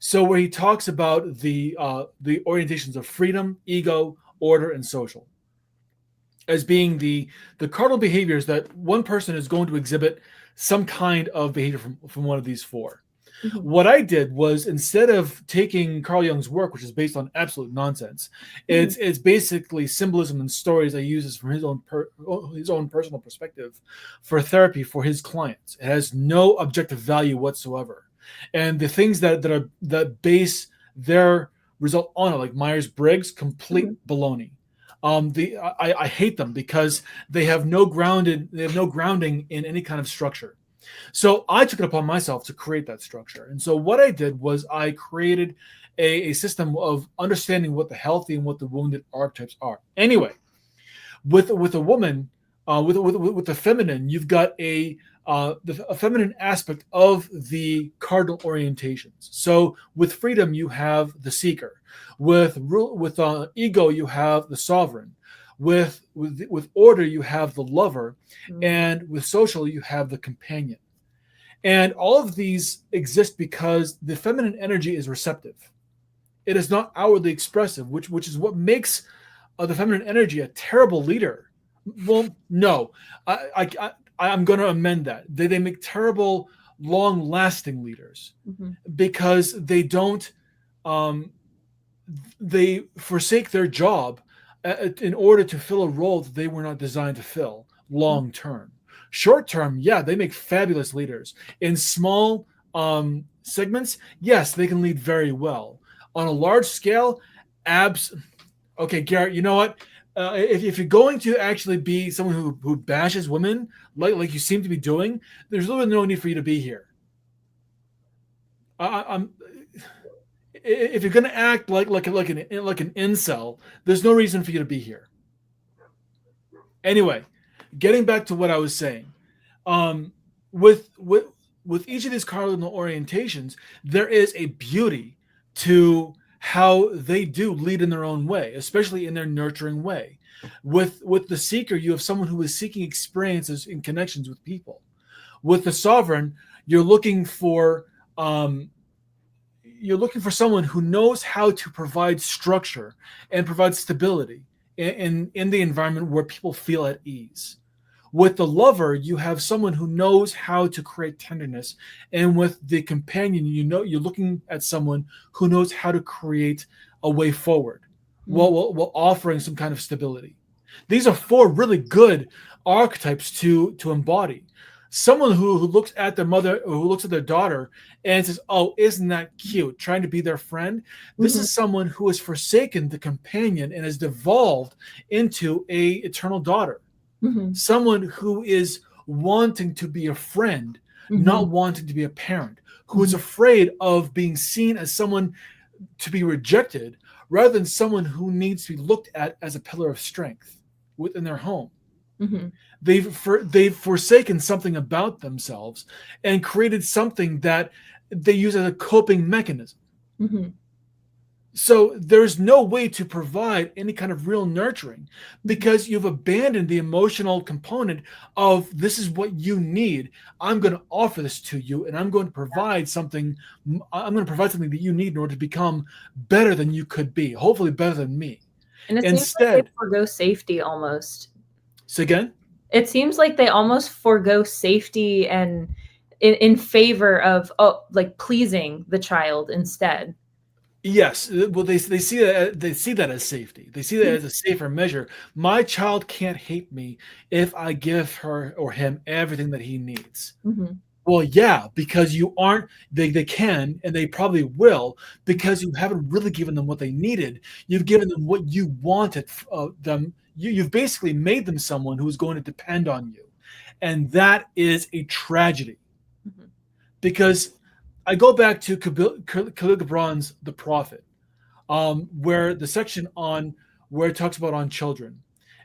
So where he talks about the orientations of freedom, ego, order, and social as being the cardinal behaviors that one person is going to exhibit some kind of behavior from one of these 4. Mm-hmm. What I did was, instead of taking Carl Jung's work, which is based on absolute nonsense, it's basically symbolism and stories I uses from his own personal perspective for therapy for his clients. It has no objective value whatsoever. And the things that base their result on it, like Myers-Briggs, complete baloney. I hate them because they have no grounding in any kind of structure. So I took it upon myself to create that structure. And so what I did was I created a system of understanding what the healthy and what the wounded archetypes are. Anyway, with a woman, with the feminine, you've got a feminine aspect of the cardinal orientations. So with freedom, you have the seeker. With ego, you have the sovereign. With order, you have the lover. And with social, you have the companion. And all of these exist because the feminine energy is receptive. It is not outwardly expressive, which is what makes the feminine energy a terrible leader. Well, no, I'm going to amend that. They make terrible, long-lasting leaders because they don't. They forsake their job in order to fill a role that they were not designed to fill long term. Short term, yeah, they make fabulous leaders. In small segments, yes, they can lead very well. On a large scale, okay, Garrett, you know what? If you're going to actually be someone who bashes women like you seem to be doing, there's literally no need for you to be here. If you're going to act like an incel, there's no reason for you to be here. Anyway, getting back to what I was saying, with each of these cardinal orientations, there is a beauty to how they do lead in their own way, especially in their nurturing way. With the seeker, you have someone who is seeking experiences and connections with people. With the sovereign, you're looking for someone who knows how to provide structure and provide stability in the environment where people feel at ease. With the lover, you have someone who knows how to create tenderness, and with the companion, you're looking at someone who knows how to create a way forward while offering some kind of stability. These are 4 really good archetypes to embody. Someone who looks at their mother or who looks at their daughter and says, "Oh, isn't that cute?" Trying to be their friend. This is someone who has forsaken the companion and has devolved into a eternal daughter. Someone who is wanting to be a friend, not wanting to be a parent, who is afraid of being seen as someone to be rejected rather than someone who needs to be looked at as a pillar of strength within their home. They've forsaken something about themselves and created something that they use as a coping mechanism. So there's no way to provide any kind of real nurturing because you've abandoned the emotional component of this is what you need. I'm going to offer this to you, and I'm going to provide something. I'm going to provide something that you need in order to become better than you could be, hopefully better than me. And it seems like they forgo safety almost. Say again? It seems like they almost forgo safety and in favor of pleasing the child instead. Yes, well, they see that as safety. They see that as a safer measure. My child can't hate me if I give her or him everything that he needs. Well, yeah, because you aren't. They can, and they probably will, because you haven't really given them what they needed. You've given them what you wanted them. You've basically made them someone who's going to depend on you, and that is a tragedy. Because I go back to Khalil Gibran's The Prophet, where the section on where it talks about on children.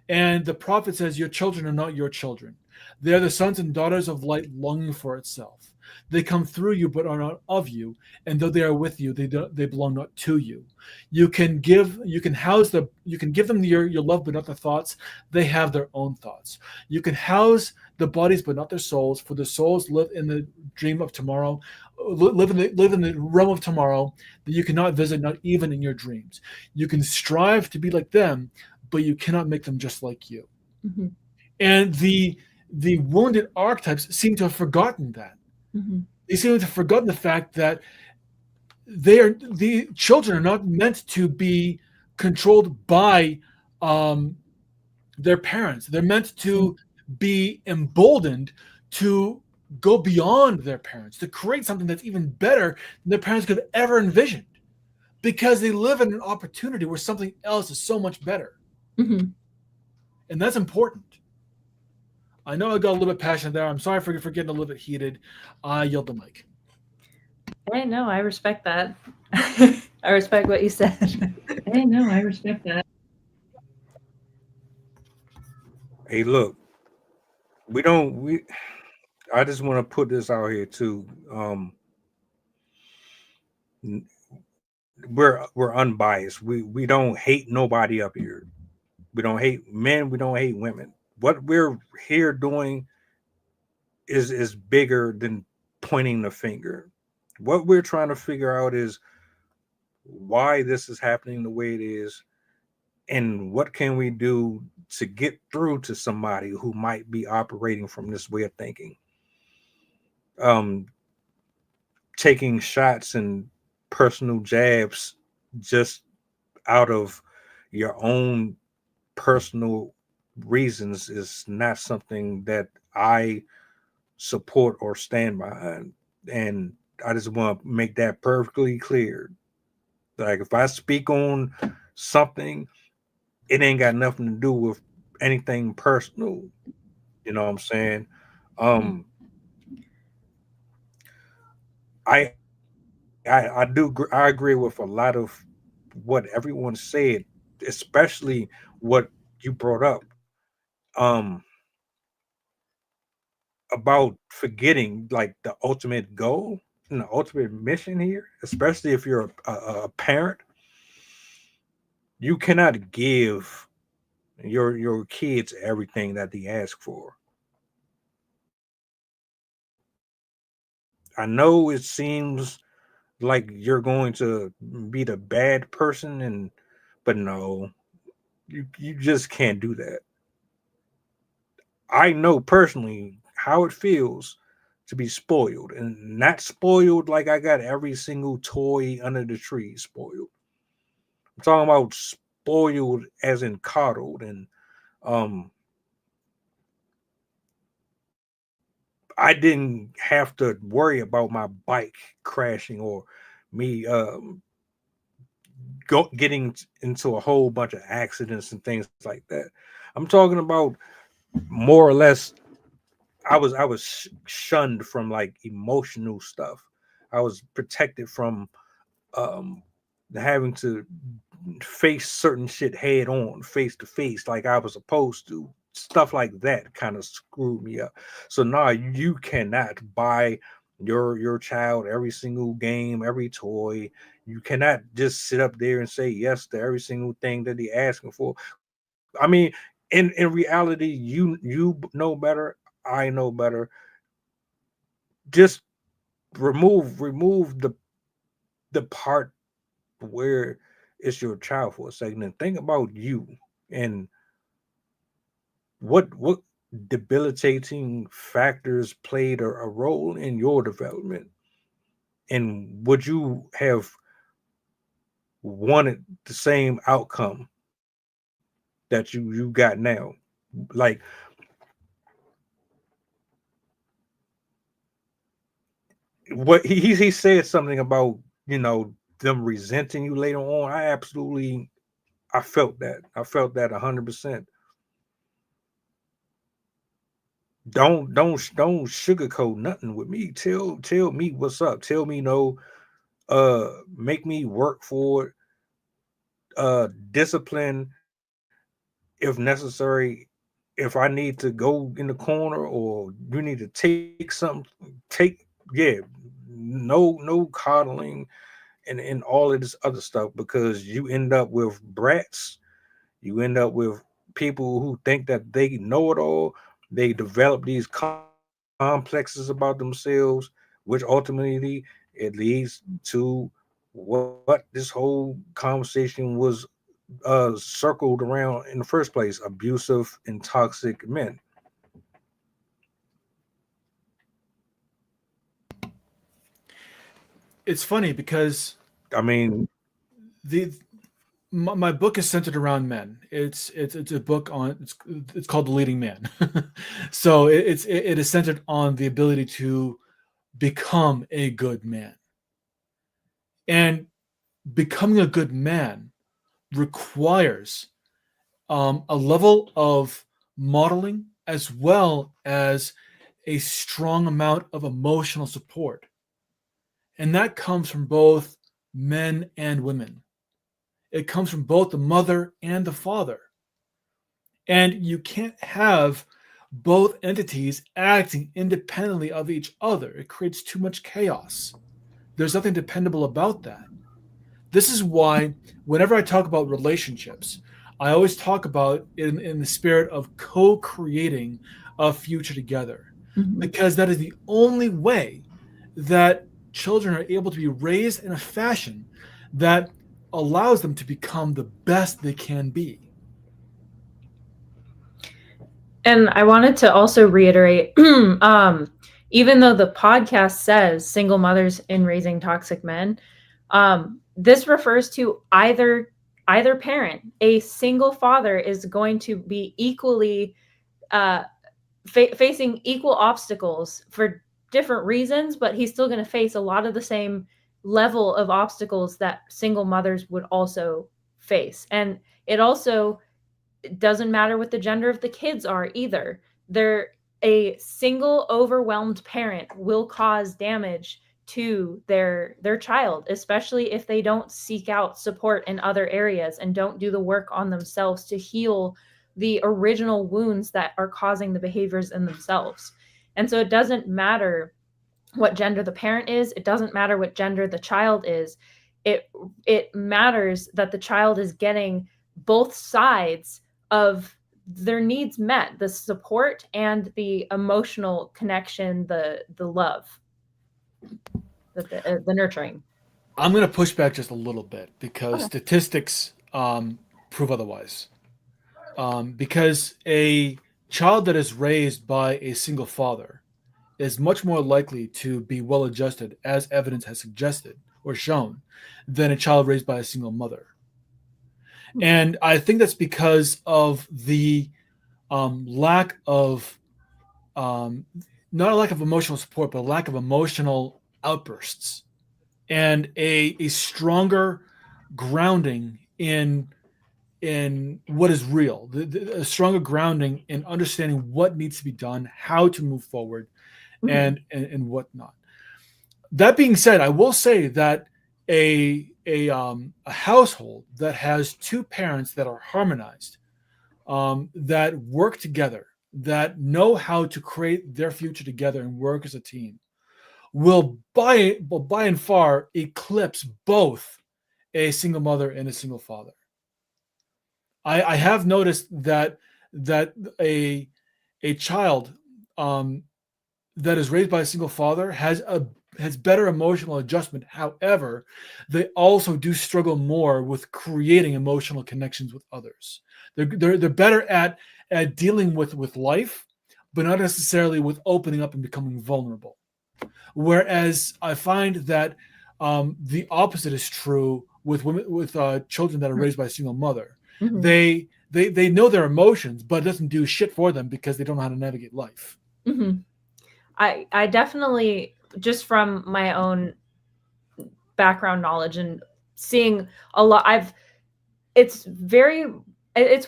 And the prophet says, your children are not your children. They are the sons and daughters of light longing for itself. They come through you, but are not of you. And though they are with you, they belong not to you. You can give them your love, but not the thoughts. They have their own thoughts. You can house the bodies, but not their souls, for the souls live in the dream of tomorrow, live in the realm of tomorrow that you cannot visit, not even in your dreams. You can strive to be like them, but you cannot make them just like you. And the wounded archetypes seem to have forgotten that. They seem to have forgotten the fact that the children are not meant to be controlled by their parents. They're meant to be emboldened to go beyond their parents, to create something that's even better than their parents could have ever envisioned, because they live in an opportunity where something else is so much better. And that's important. I know I got a little bit passionate there. I'm sorry for getting a little bit heated. I yield the mic. Hey, no, I respect that. I respect what you said. Hey, no, I respect that. Hey, look, I just want to put this out here too. We're unbiased. We don't hate nobody up here. We don't hate men. We don't hate women. What we're here doing is bigger than pointing the finger. What we're trying to figure out is why this is happening the way it is, and what can we do to get through to somebody who might be operating from this way of thinking. Um, Taking shots and personal jabs just out of your own personal reasons is not something that I support or stand behind. And I just want to make that perfectly clear. Like, if I speak on something, it ain't got nothing to do with anything personal. You know what I'm saying? Um, I agree with a lot of what everyone said, especially what you brought up um about forgetting like the ultimate goal and the ultimate mission here, especially if you're a parent. You cannot give your kids everything that they ask for. I know it seems like you're going to be the bad person, and but no, you just can't do that. I know personally how it feels to be spoiled, and not spoiled like I got every single toy under the tree spoiled. I'm talking about spoiled as in coddled, and um I didn't have to worry about my bike crashing or me getting into a whole bunch of accidents and things like that. I'm talking about more or less I was shunned from like emotional stuff. I was protected from um having to face certain shit head on, face to face, like I was supposed to. Stuff like that kind of screwed me up. So now you cannot buy your child every single game, every toy. You cannot just sit up there and say yes to every single thing that they asking for. I mean, in reality, you know better. I know better. Just remove the part where it's your child for a second and think about you and what debilitating factors played a role in your development, and would you have wanted the same outcome that you got now? Like, what he said something about, them resenting you later on. I felt that 100%. Don't sugarcoat nothing with me. Tell me what's up. Tell me no. Make me work for it. Discipline if necessary. If I need to go in the corner or you need to take something, take yeah. No coddling and all of this other stuff, because you end up with brats. You end up with people who think that they know it all. They develop these complexes about themselves, which ultimately it leads to what this whole conversation was circled around in the first place: abusive and toxic men. It's funny because I mean, the my book is centered around men. It's a book on it's called The Leading Man. So it is centered on the ability to become a good man. And becoming a good man requires a level of modeling as well as a strong amount of emotional support. And that comes from both men and women. It comes from both the mother and the father. And you can't have both entities acting independently of each other. It creates too much chaos. There's nothing dependable about that. This is why, whenever I talk about relationships, I always talk about it in the spirit of co-creating a future together, because that is the only way that children are able to be raised in a fashion that allows them to become the best they can be. And I wanted to also reiterate, even though the podcast says single mothers in raising toxic men, this refers to either parent. A single father is going to be equally facing equal obstacles for different reasons, but he's still going to face a lot of the same level of obstacles that single mothers would also face. And it also doesn't matter what the gender of the kids are either. A single overwhelmed parent will cause damage to their child, especially if they don't seek out support in other areas and don't do the work on themselves to heal the original wounds that are causing the behaviors in themselves. And so it doesn't matter what gender the parent is, it doesn't matter what gender the child is. It matters that the child is getting both sides of their needs met, the support and the emotional connection, the love, the nurturing. I'm going to push back just a little bit because statistics prove otherwise. Because a child that is raised by a single father is much more likely to be well adjusted, as evidence has suggested or shown, than a child raised by a single mother. And I think that's because of the lack of, not a lack of emotional support, but a lack of emotional outbursts and a stronger grounding in what is real, a stronger grounding in understanding what needs to be done, how to move forward, and whatnot. That being said, I will say that a household that has two parents that are harmonized, that work together, that know how to create their future together and work as a team, will by and far eclipse both a single mother and a single father. I have noticed that a child that is raised by a single father has better emotional adjustment. However, they also do struggle more with creating emotional connections with others. They're better at dealing with life, but not necessarily with opening up and becoming vulnerable. Whereas I find that the opposite is true with women, with children that are raised by a single mother. They know their emotions, but it doesn't do shit for them because they don't know how to navigate life. I definitely, just from my own background knowledge and seeing a lot, it's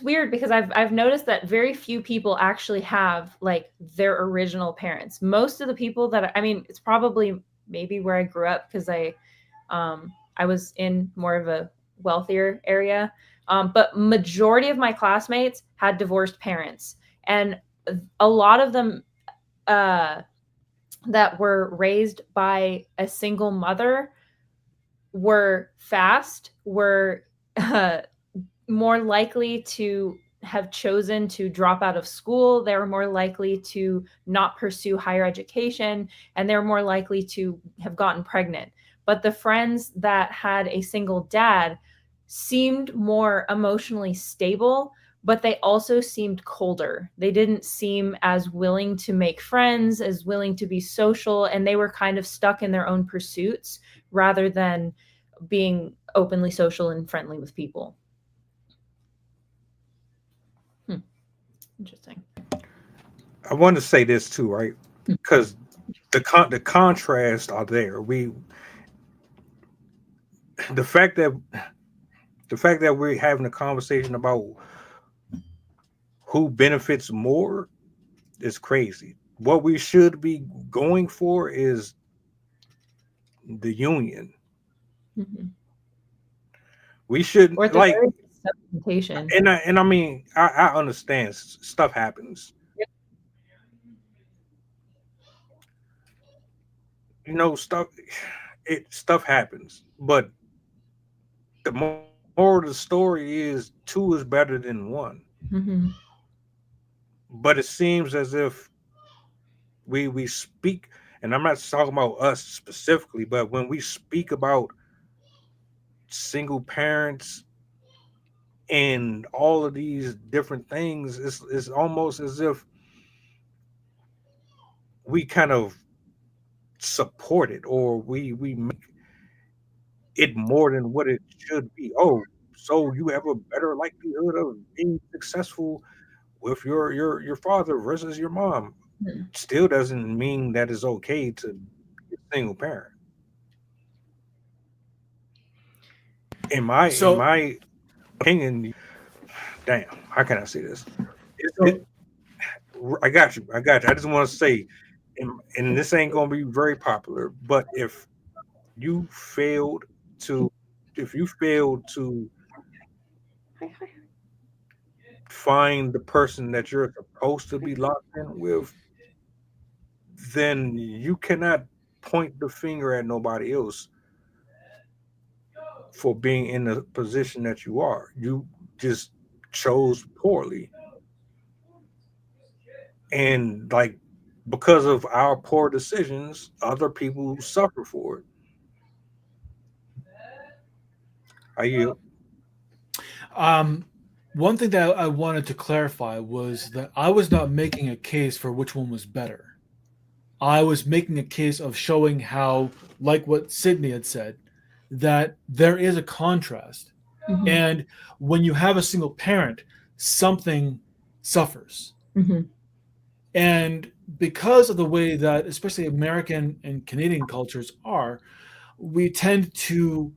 weird because I've noticed that very few people actually have like their original parents. Most of the people it's probably maybe where I grew up because I was in more of a wealthier area. But majority of my classmates had divorced parents, and a lot of them that were raised by a single mother were more likely to have chosen to drop out of school. They were more likely to not pursue higher education, and they were more likely to have gotten pregnant. But the friends that had a single dad seemed more emotionally stable, but they also seemed colder. They didn't seem as willing to make friends, as willing to be social, and they were kind of stuck in their own pursuits rather than being openly social and friendly with people. Interesting. I want to say this too, right? Because the contrast are there. The fact that we're having a conversation about who benefits more is crazy. What we should be going for is the union. We shouldn't like representation. And I mean, I understand stuff happens. You know, stuff happens, but the moral of the story is two is better than one. But it seems as if we speak, and I'm not talking about us specifically, but when we speak about single parents and all of these different things, it's almost as if we kind of support it, or we make it more than what it should be. Oh, so you have a better likelihood of being successful with your father versus your mom. Still doesn't mean that it's okay to be a single parent. In So, my opinion, damn, how can I say this? so I got you. I got you. I just want to say, and this ain't gonna be very popular, but you failed to, if you failed to find the person that you're supposed to be locked in with, then you cannot point the finger at nobody else for being in the position that you are. You just chose poorly. And like, because of our poor decisions, other people suffer for it. I yield. one thing that I wanted to clarify was that I was not making a case for which one was better. I was making a case of showing how, like what Sydney had said, that there is a contrast. Mhm. And when you have a single parent, something suffers. Mhm. And because of the way that, especially American and Canadian cultures are, we tend to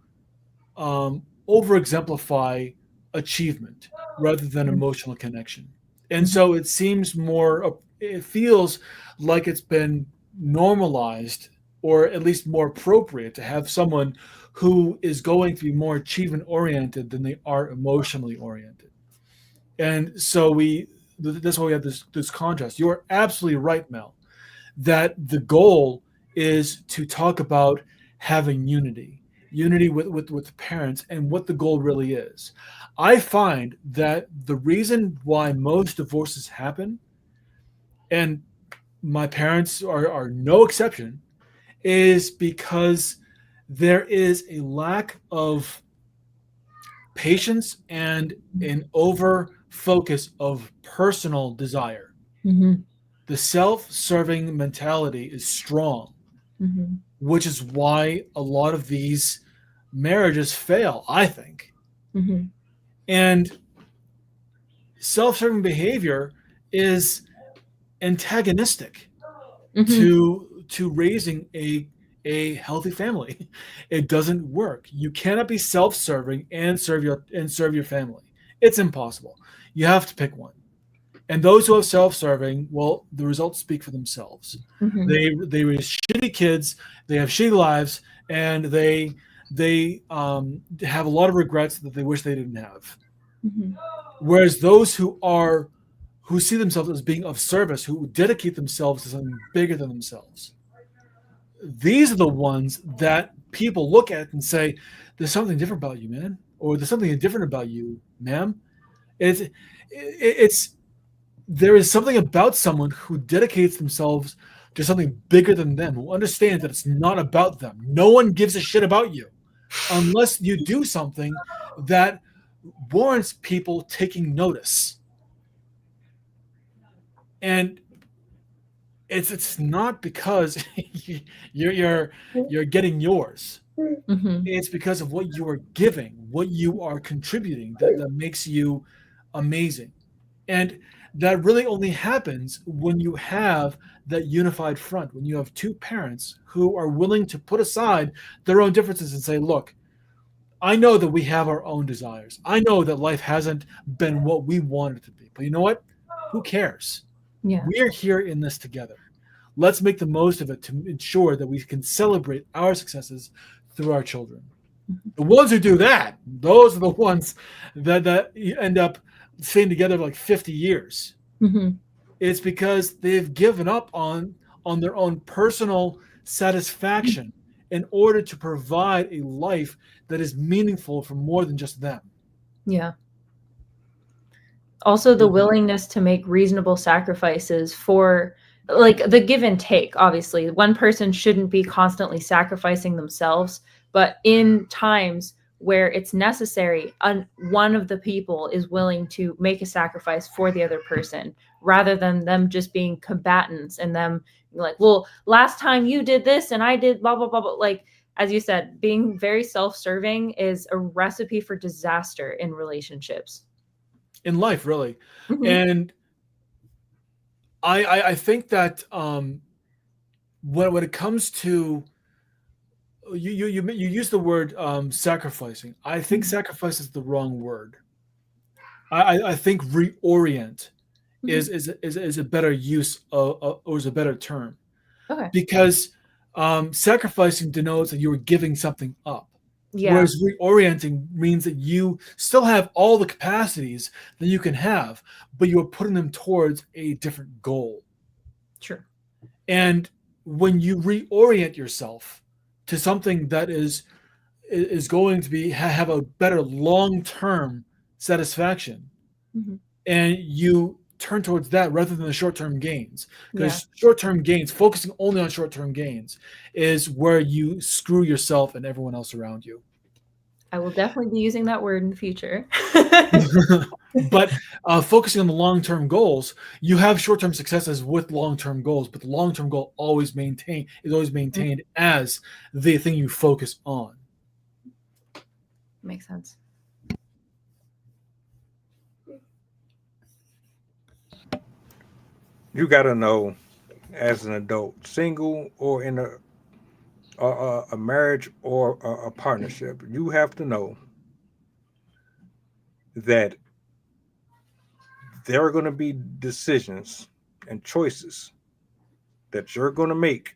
over exemplify achievement rather than emotional connection. And so it seems more, it feels like it's been normalized, or at least more appropriate, to have someone who is going to be more achievement oriented than they are emotionally oriented. And so that's why we have this contrast. You're absolutely right, Mel, that the goal is to talk about having unity with the parents, and what the goal really is. I find that the reason why most divorces happen, and my parents are no exception, is because there is a lack of patience and an over focus of personal desire. Mhm. The self-serving mentality is strong, Mhm. which is why a lot of these marriages fail, I think. Mhm. And self-serving behavior is antagonistic Mhm. to raising a healthy family. It doesn't work. You cannot be self-serving and serve your family. It's impossible. You have to pick one. And those who are self-serving, well, the results speak for themselves. Mhm. They raise shitty kids, they have shitty lives, and they have a lot of regrets that they wish they didn't have. Mhm. Whereas those who see themselves as being of service, who dedicate themselves to something bigger than themselves, these are the ones that people look at and say, "There's something different about you, man," or "There's something different about you, ma'am." It's there is something about someone who dedicates themselves to something bigger than them, who understands that it's not about them. No one gives a shit about you unless you do something that warrants people taking notice. And it's not because you're getting yours. Mhm. It's because of what you are giving, what you are contributing, that makes you amazing. And that really only happens when you have that unified front, when you have two parents who are willing to put aside their own differences and say, look, I know that we have our own desires. I know that life hasn't been what we wanted it to be. But you know what? Who cares? Yeah. We're here in this together. Let's make the most of it to ensure that we can celebrate our successes through our children. The ones who do that, those are the ones that end up staying together for like 50 years. Mhm. It's because they've given up on their own personal satisfaction in order to provide a life that is meaningful for more than just them. Yeah. Also, the willingness to make reasonable sacrifices for, like, the give and take. Obviously, one person shouldn't be constantly sacrificing themselves, but in times where it's necessary, one of the people is willing to make a sacrifice for the other person, rather than them just being combatants and them like, well, last time you did this and I did blah, blah, blah, blah. Like, as you said, being very self-serving is a recipe for disaster in relationships. In life, really. Mhm. And I think that when it comes to you use the word sacrificing. I think sacrifice is the wrong word. I think reorient is a better use of, or is a better term, Okay. because sacrificing denotes that you are giving something up. Yeah. Whereas reorienting means that you still have all the capacities that you can have, but you are putting them towards a different goal. True. And when you reorient yourself to something that is going to be have a better long-term satisfaction, Mhm. and you turn towards that rather than the short-term gains, because Yeah. short-term gains, focusing only on short-term gains, is where you screw yourself and everyone else around you. I will definitely be using that word in the future. But focusing on the long-term goals, you have short-term successes with long-term goals, but the long-term goal is always maintained as the thing you focus on. Makes sense. You got to know, as an adult, single or in a marriage or a partnership, you have to know that there are going to be decisions and choices that you're going to make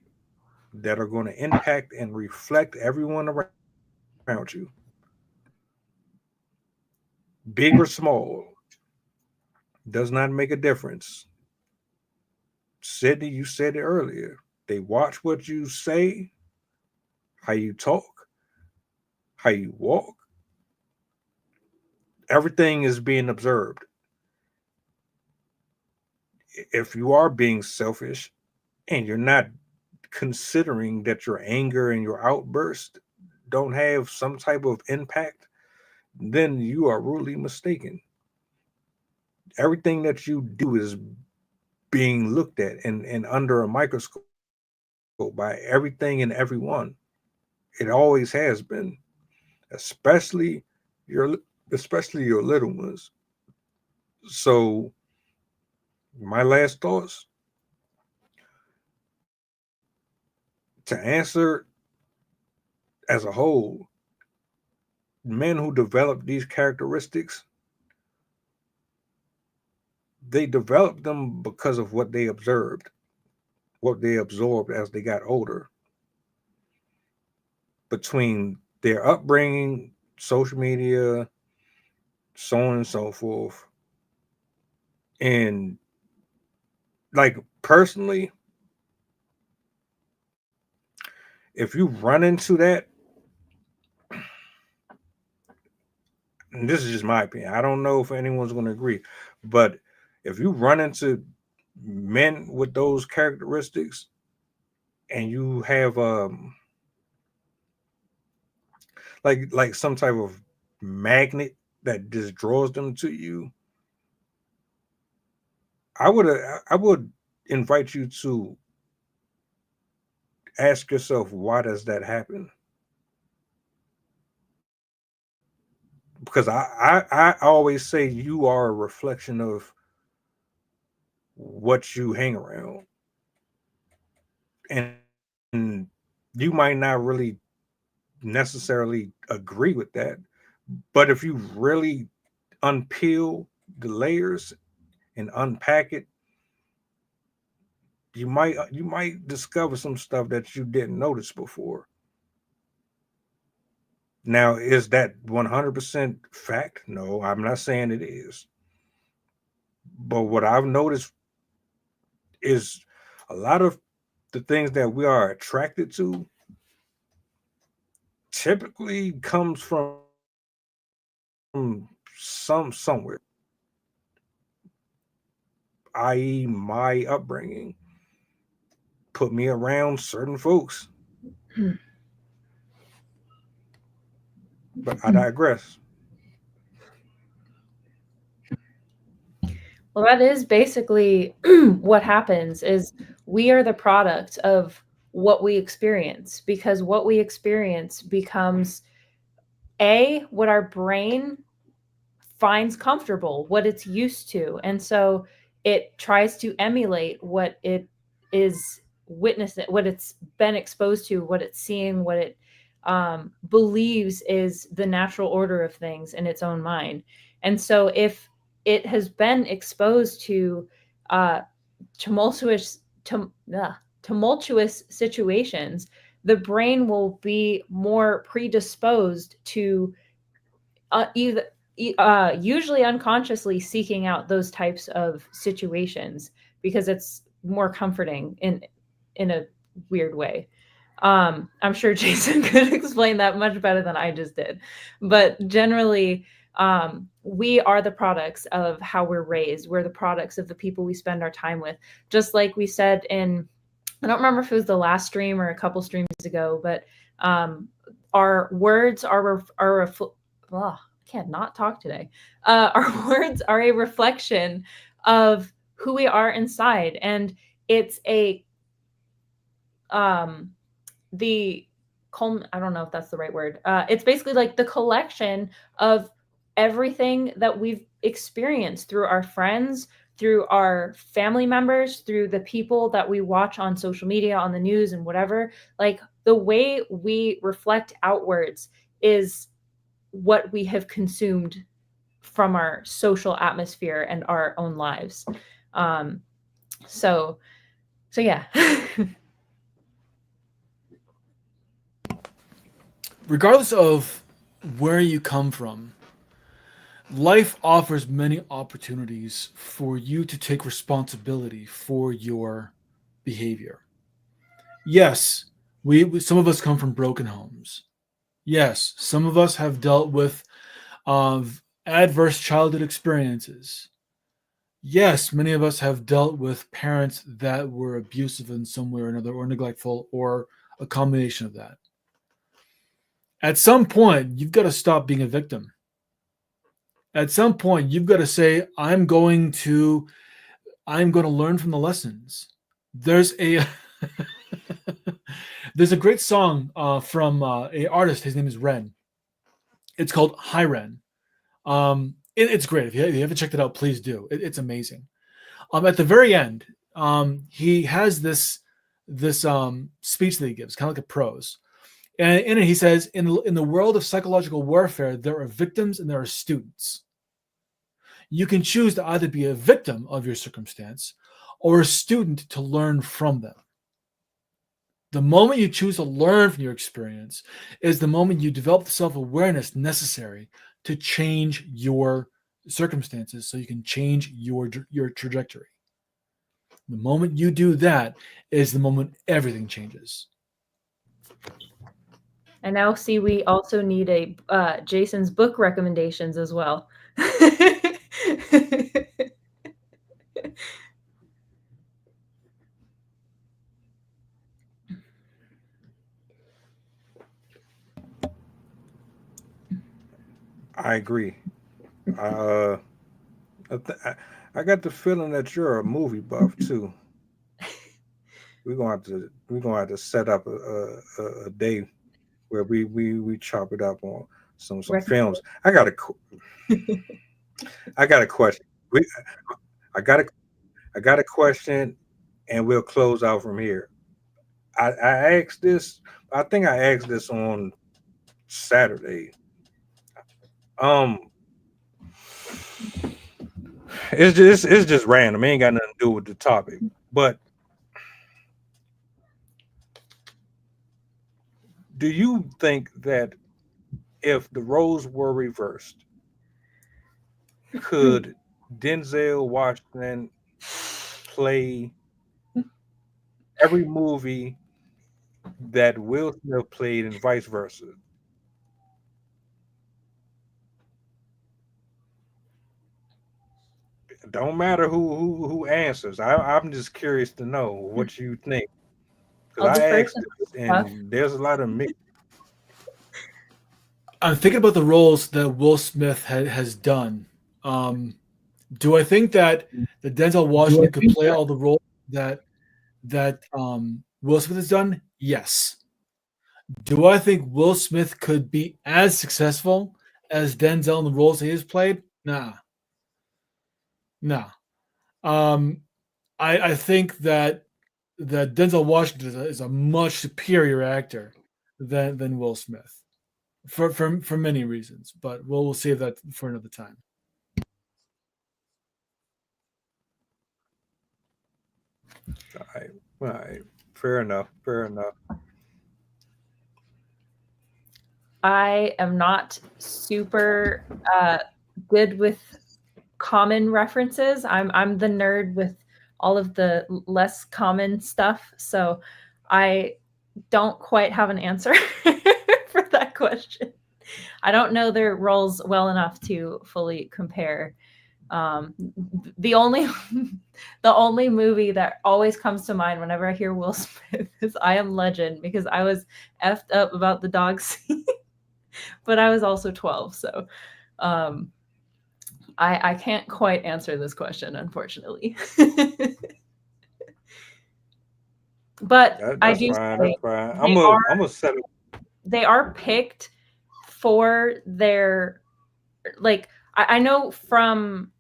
that are going to impact and reflect everyone around you, big or small, does not make a difference. Sydney, you said it earlier. They watch what you say, how you talk, how you walk. Everything is being observed. If you are being selfish and you're not considering that your anger and your outburst don't have some type of impact, then you are rudely mistaken. Everything that you do is being looked at and under a microscope by everything and everyone. It always has been, especially your especially your little ones. So my last thoughts to answer as a whole, men who develop these characteristics, they developed them because of what they observed, what they absorbed as they got older. Between their upbringing, social media, so on and so forth. And like personally, if you run into that, and this is just my opinion, I don't know if anyone's going to agree, but if you run into men with those characteristics and you have like some type of magnet that just draws them to you, I would invite you to ask yourself, why does that happen? Because I always say you are a reflection of what you hang around, and you might not really necessarily agree with that, but if you really unpeel the layers and unpack it, you might discover some stuff that you didn't notice before. Now, is that 100% fact? No, I'm not saying it is. But what I've noticed is a lot of the things that we are attracted to typically comes from somewhere, i.e., my upbringing put me around certain folks. But I digress. Well, that is basically what happens is we are the product of what we experience, because what we experience becomes what our brain finds comfortable, what it's used to. And so it tries to emulate what it is witnessing, what it's been exposed to, what it's seeing, what it believes is the natural order of things in its own mind. And so if it has been exposed to uh, tumultuous, tumultuous situations, the brain will be more predisposed to either usually unconsciously seeking out those types of situations because it's more comforting in a weird way. I'm sure Jason could explain that much better than I just did, but generally, we are the products of how we're raised. We're the products of the people we spend our time with. Just like we said in, I don't remember if it was the last stream or a couple streams ago, but our words I can't not talk today. Our words are a reflection of who we are inside, and it's a the I don't know if that's the right word. It's basically like the collection of everything that we've experienced through our friends, through our family members, through the people that we watch on social media, on the news, and whatever. Like the way we reflect outwards is what we have consumed from our social atmosphere and our own lives. So yeah. Regardless of where you come from, life offers many opportunities for you to take responsibility for your behavior. Yes, some of us come from broken homes. Yes, some of us have dealt with adverse childhood experiences. Yes, many of us have dealt with parents that were abusive in some way or another, or neglectful, or a combination of that. At some point, you've got to stop being a victim. At some point, you've got to say, I'm going to learn from the lessons. There's a there's a great song from a artist. His name is Ren. It's called Hi Ren. It's great. If you haven't checked it out, please do. It's amazing. At the very end, he has this speech that he gives, kind of like a prose. And in it, he says, in the world of psychological warfare, there are victims and there are students. You can choose to either be a victim of your circumstance or a student to learn from them. The moment you choose to learn from your experience is the moment you develop the self-awareness necessary to change your circumstances so you can change your trajectory. The moment you do that is the moment everything changes. And now see, we also need a Jason's book recommendations as well. I agree. I got the feeling that you're a movie buff too. We're gonna have to set up a day where we chop it up on some films. I got a question. I got a question, and we'll close out from here. I asked this. I think I asked this on Saturday. It's just random. It ain't got nothing to do with the topic. But do you think that if the roles were reversed, could Denzel Washington play every movie that Will Smith played and vice versa? Don't matter who answers. I'm just curious to know what you think. Because I asked this, and there's a lot of mixed. I'm thinking about the roles that Will Smith has done. Do I think that Denzel Washington could play all the roles that Will Smith has done? Yes. Do I think Will Smith could be as successful as Denzel in the roles he has played? Nah. Um, I think that Denzel Washington is a much superior actor than Will Smith for many reasons, but we'll save that for another time. All right. Fair enough. I am not super good with common references. I'm the nerd with all of the less common stuff, so I don't quite have an answer for that question. I don't know their roles well enough to fully compare. The only the only movie that always comes to mind whenever I hear Will Smith is I Am Legend, because I was effed up about the dog scene, but I was also 12, so I can't quite answer this question, unfortunately. But I do fine. say I'm gonna set it. they are picked for their, like, I know from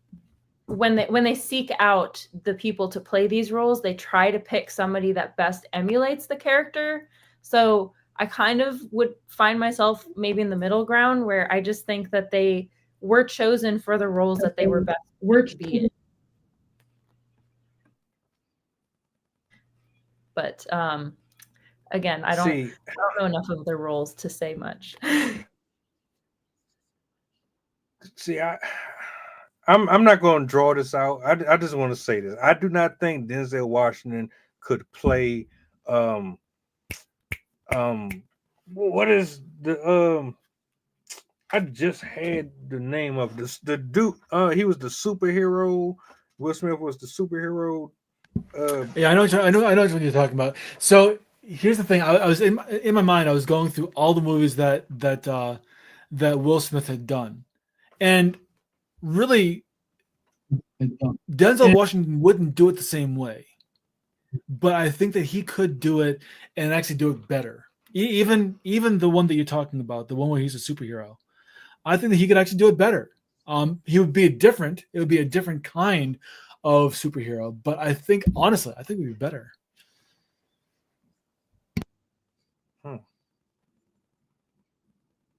when they seek out the people to play these roles, they try to pick somebody that best emulates the character. So I kind of would find myself maybe in the middle ground, where I just think that they were chosen for the roles that they were best to be in. But again, I don't know enough of their roles to say much. See, I'm not going to draw this out. I just want to say this. I do not think Denzel Washington could play what is the I just had the name of this, the dude, he was the superhero. Will Smith was the superhero. Yeah, I know what you're talking about. So here's the thing. I was in my mind, I was going through all the movies that Will Smith had done, and really, Denzel Washington wouldn't do it the same way, but I think that he could do it and actually do it better. Even the one that you're talking about, the one where he's a superhero, I think that he could actually do it better. He would be different. It would be a different kind of superhero, but I think honestly, I think it would be better.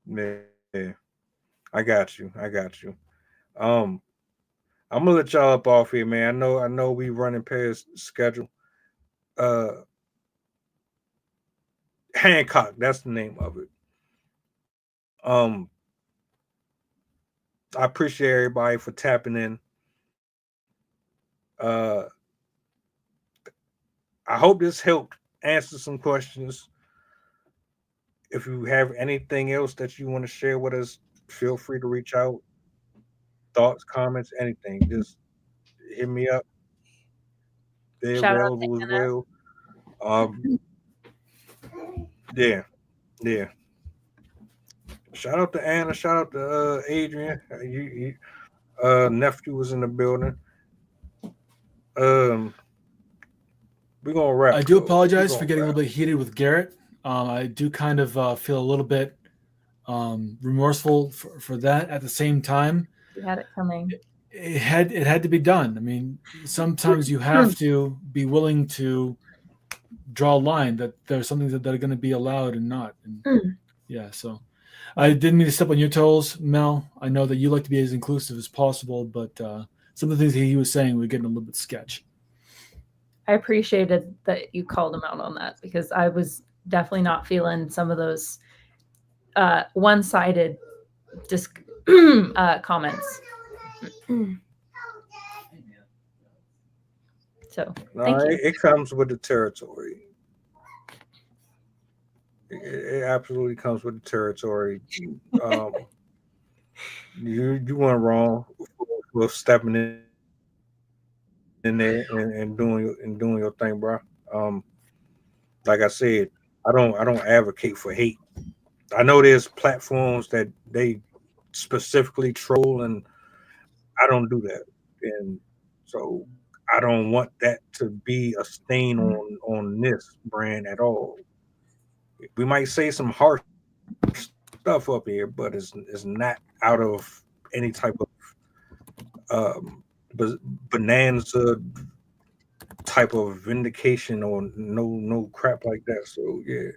Yeah, I got you. I'm gonna let y'all up off here, man. I know we running past schedule. Hancock, that's the name of it. I appreciate everybody for tapping in. I hope this helped answer some questions. If you have anything else that you want to share with us, feel free to reach out. Thoughts, comments, anything, just hit me up. They're Shout out available to as well. Yeah. Shout out to Anna. Shout out to Adrian. Nephew was in the building. We're gonna wrap. I do apologize for getting a little bit heated with Garrett. I do kind of feel a little bit remorseful for that. At the same time, you had it coming. It had to be done. I mean, sometimes you have to be willing to draw a line that there's something that are going to be allowed and not. And yeah, so I didn't mean to step on your toes, Mel. I know that you like to be as inclusive as possible, but some of the things he was saying were getting a little bit sketch. I appreciated that you called him out on that, because I was definitely not feeling some of those one-sided comments. So thank you. It comes with the territory. It absolutely comes with the territory. You weren't wrong for stepping in there and doing your thing, bro. Like I said, I don't advocate for hate. I know there's platforms that they specifically troll, and I don't do that, and so I don't want that to be a stain on this brand at all. We might say some harsh stuff up here, but it's not out of any type of bonanza type of vindication or no crap like that. So yeah.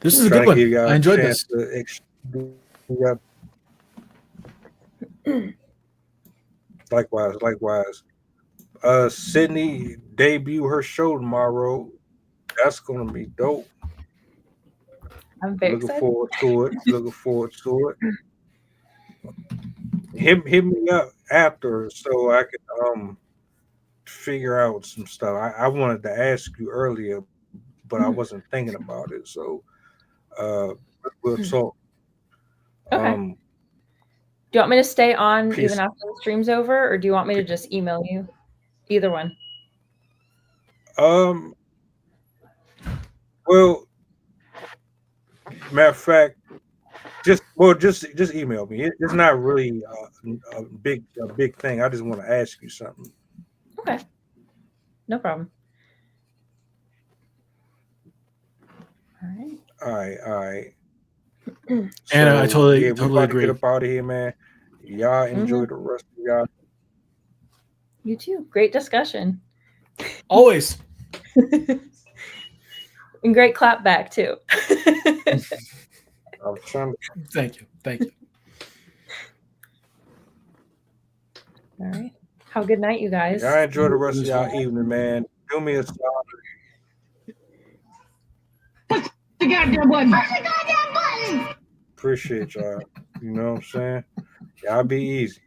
This is a good one. I enjoyed this. Likewise. Sydney debut her show tomorrow. That's gonna be dope. I'm very looking excited. forward to it. Hit me up after so I can figure out some stuff. I wanted to ask you earlier, but I wasn't thinking about it. So we'll talk. Okay. Do you want me to stay on even after the stream's over, or do you want me to just email you? Either one. Well, matter of fact, just email me. It's not really a big thing. I just want to ask you something. Okay. No problem. All right. And I totally agree. Get up out of here, man. Y'all enjoy the rest of y'all. You too. Great discussion. Always. And great clap back too. I'm trying to... Thank you. All right. Have a good night, you guys. Y'all enjoy the rest of y'all evening, man. Do me a solid. Push the goddamn button. Push the goddamn button. Appreciate y'all. You know what I'm saying? Y'all be easy.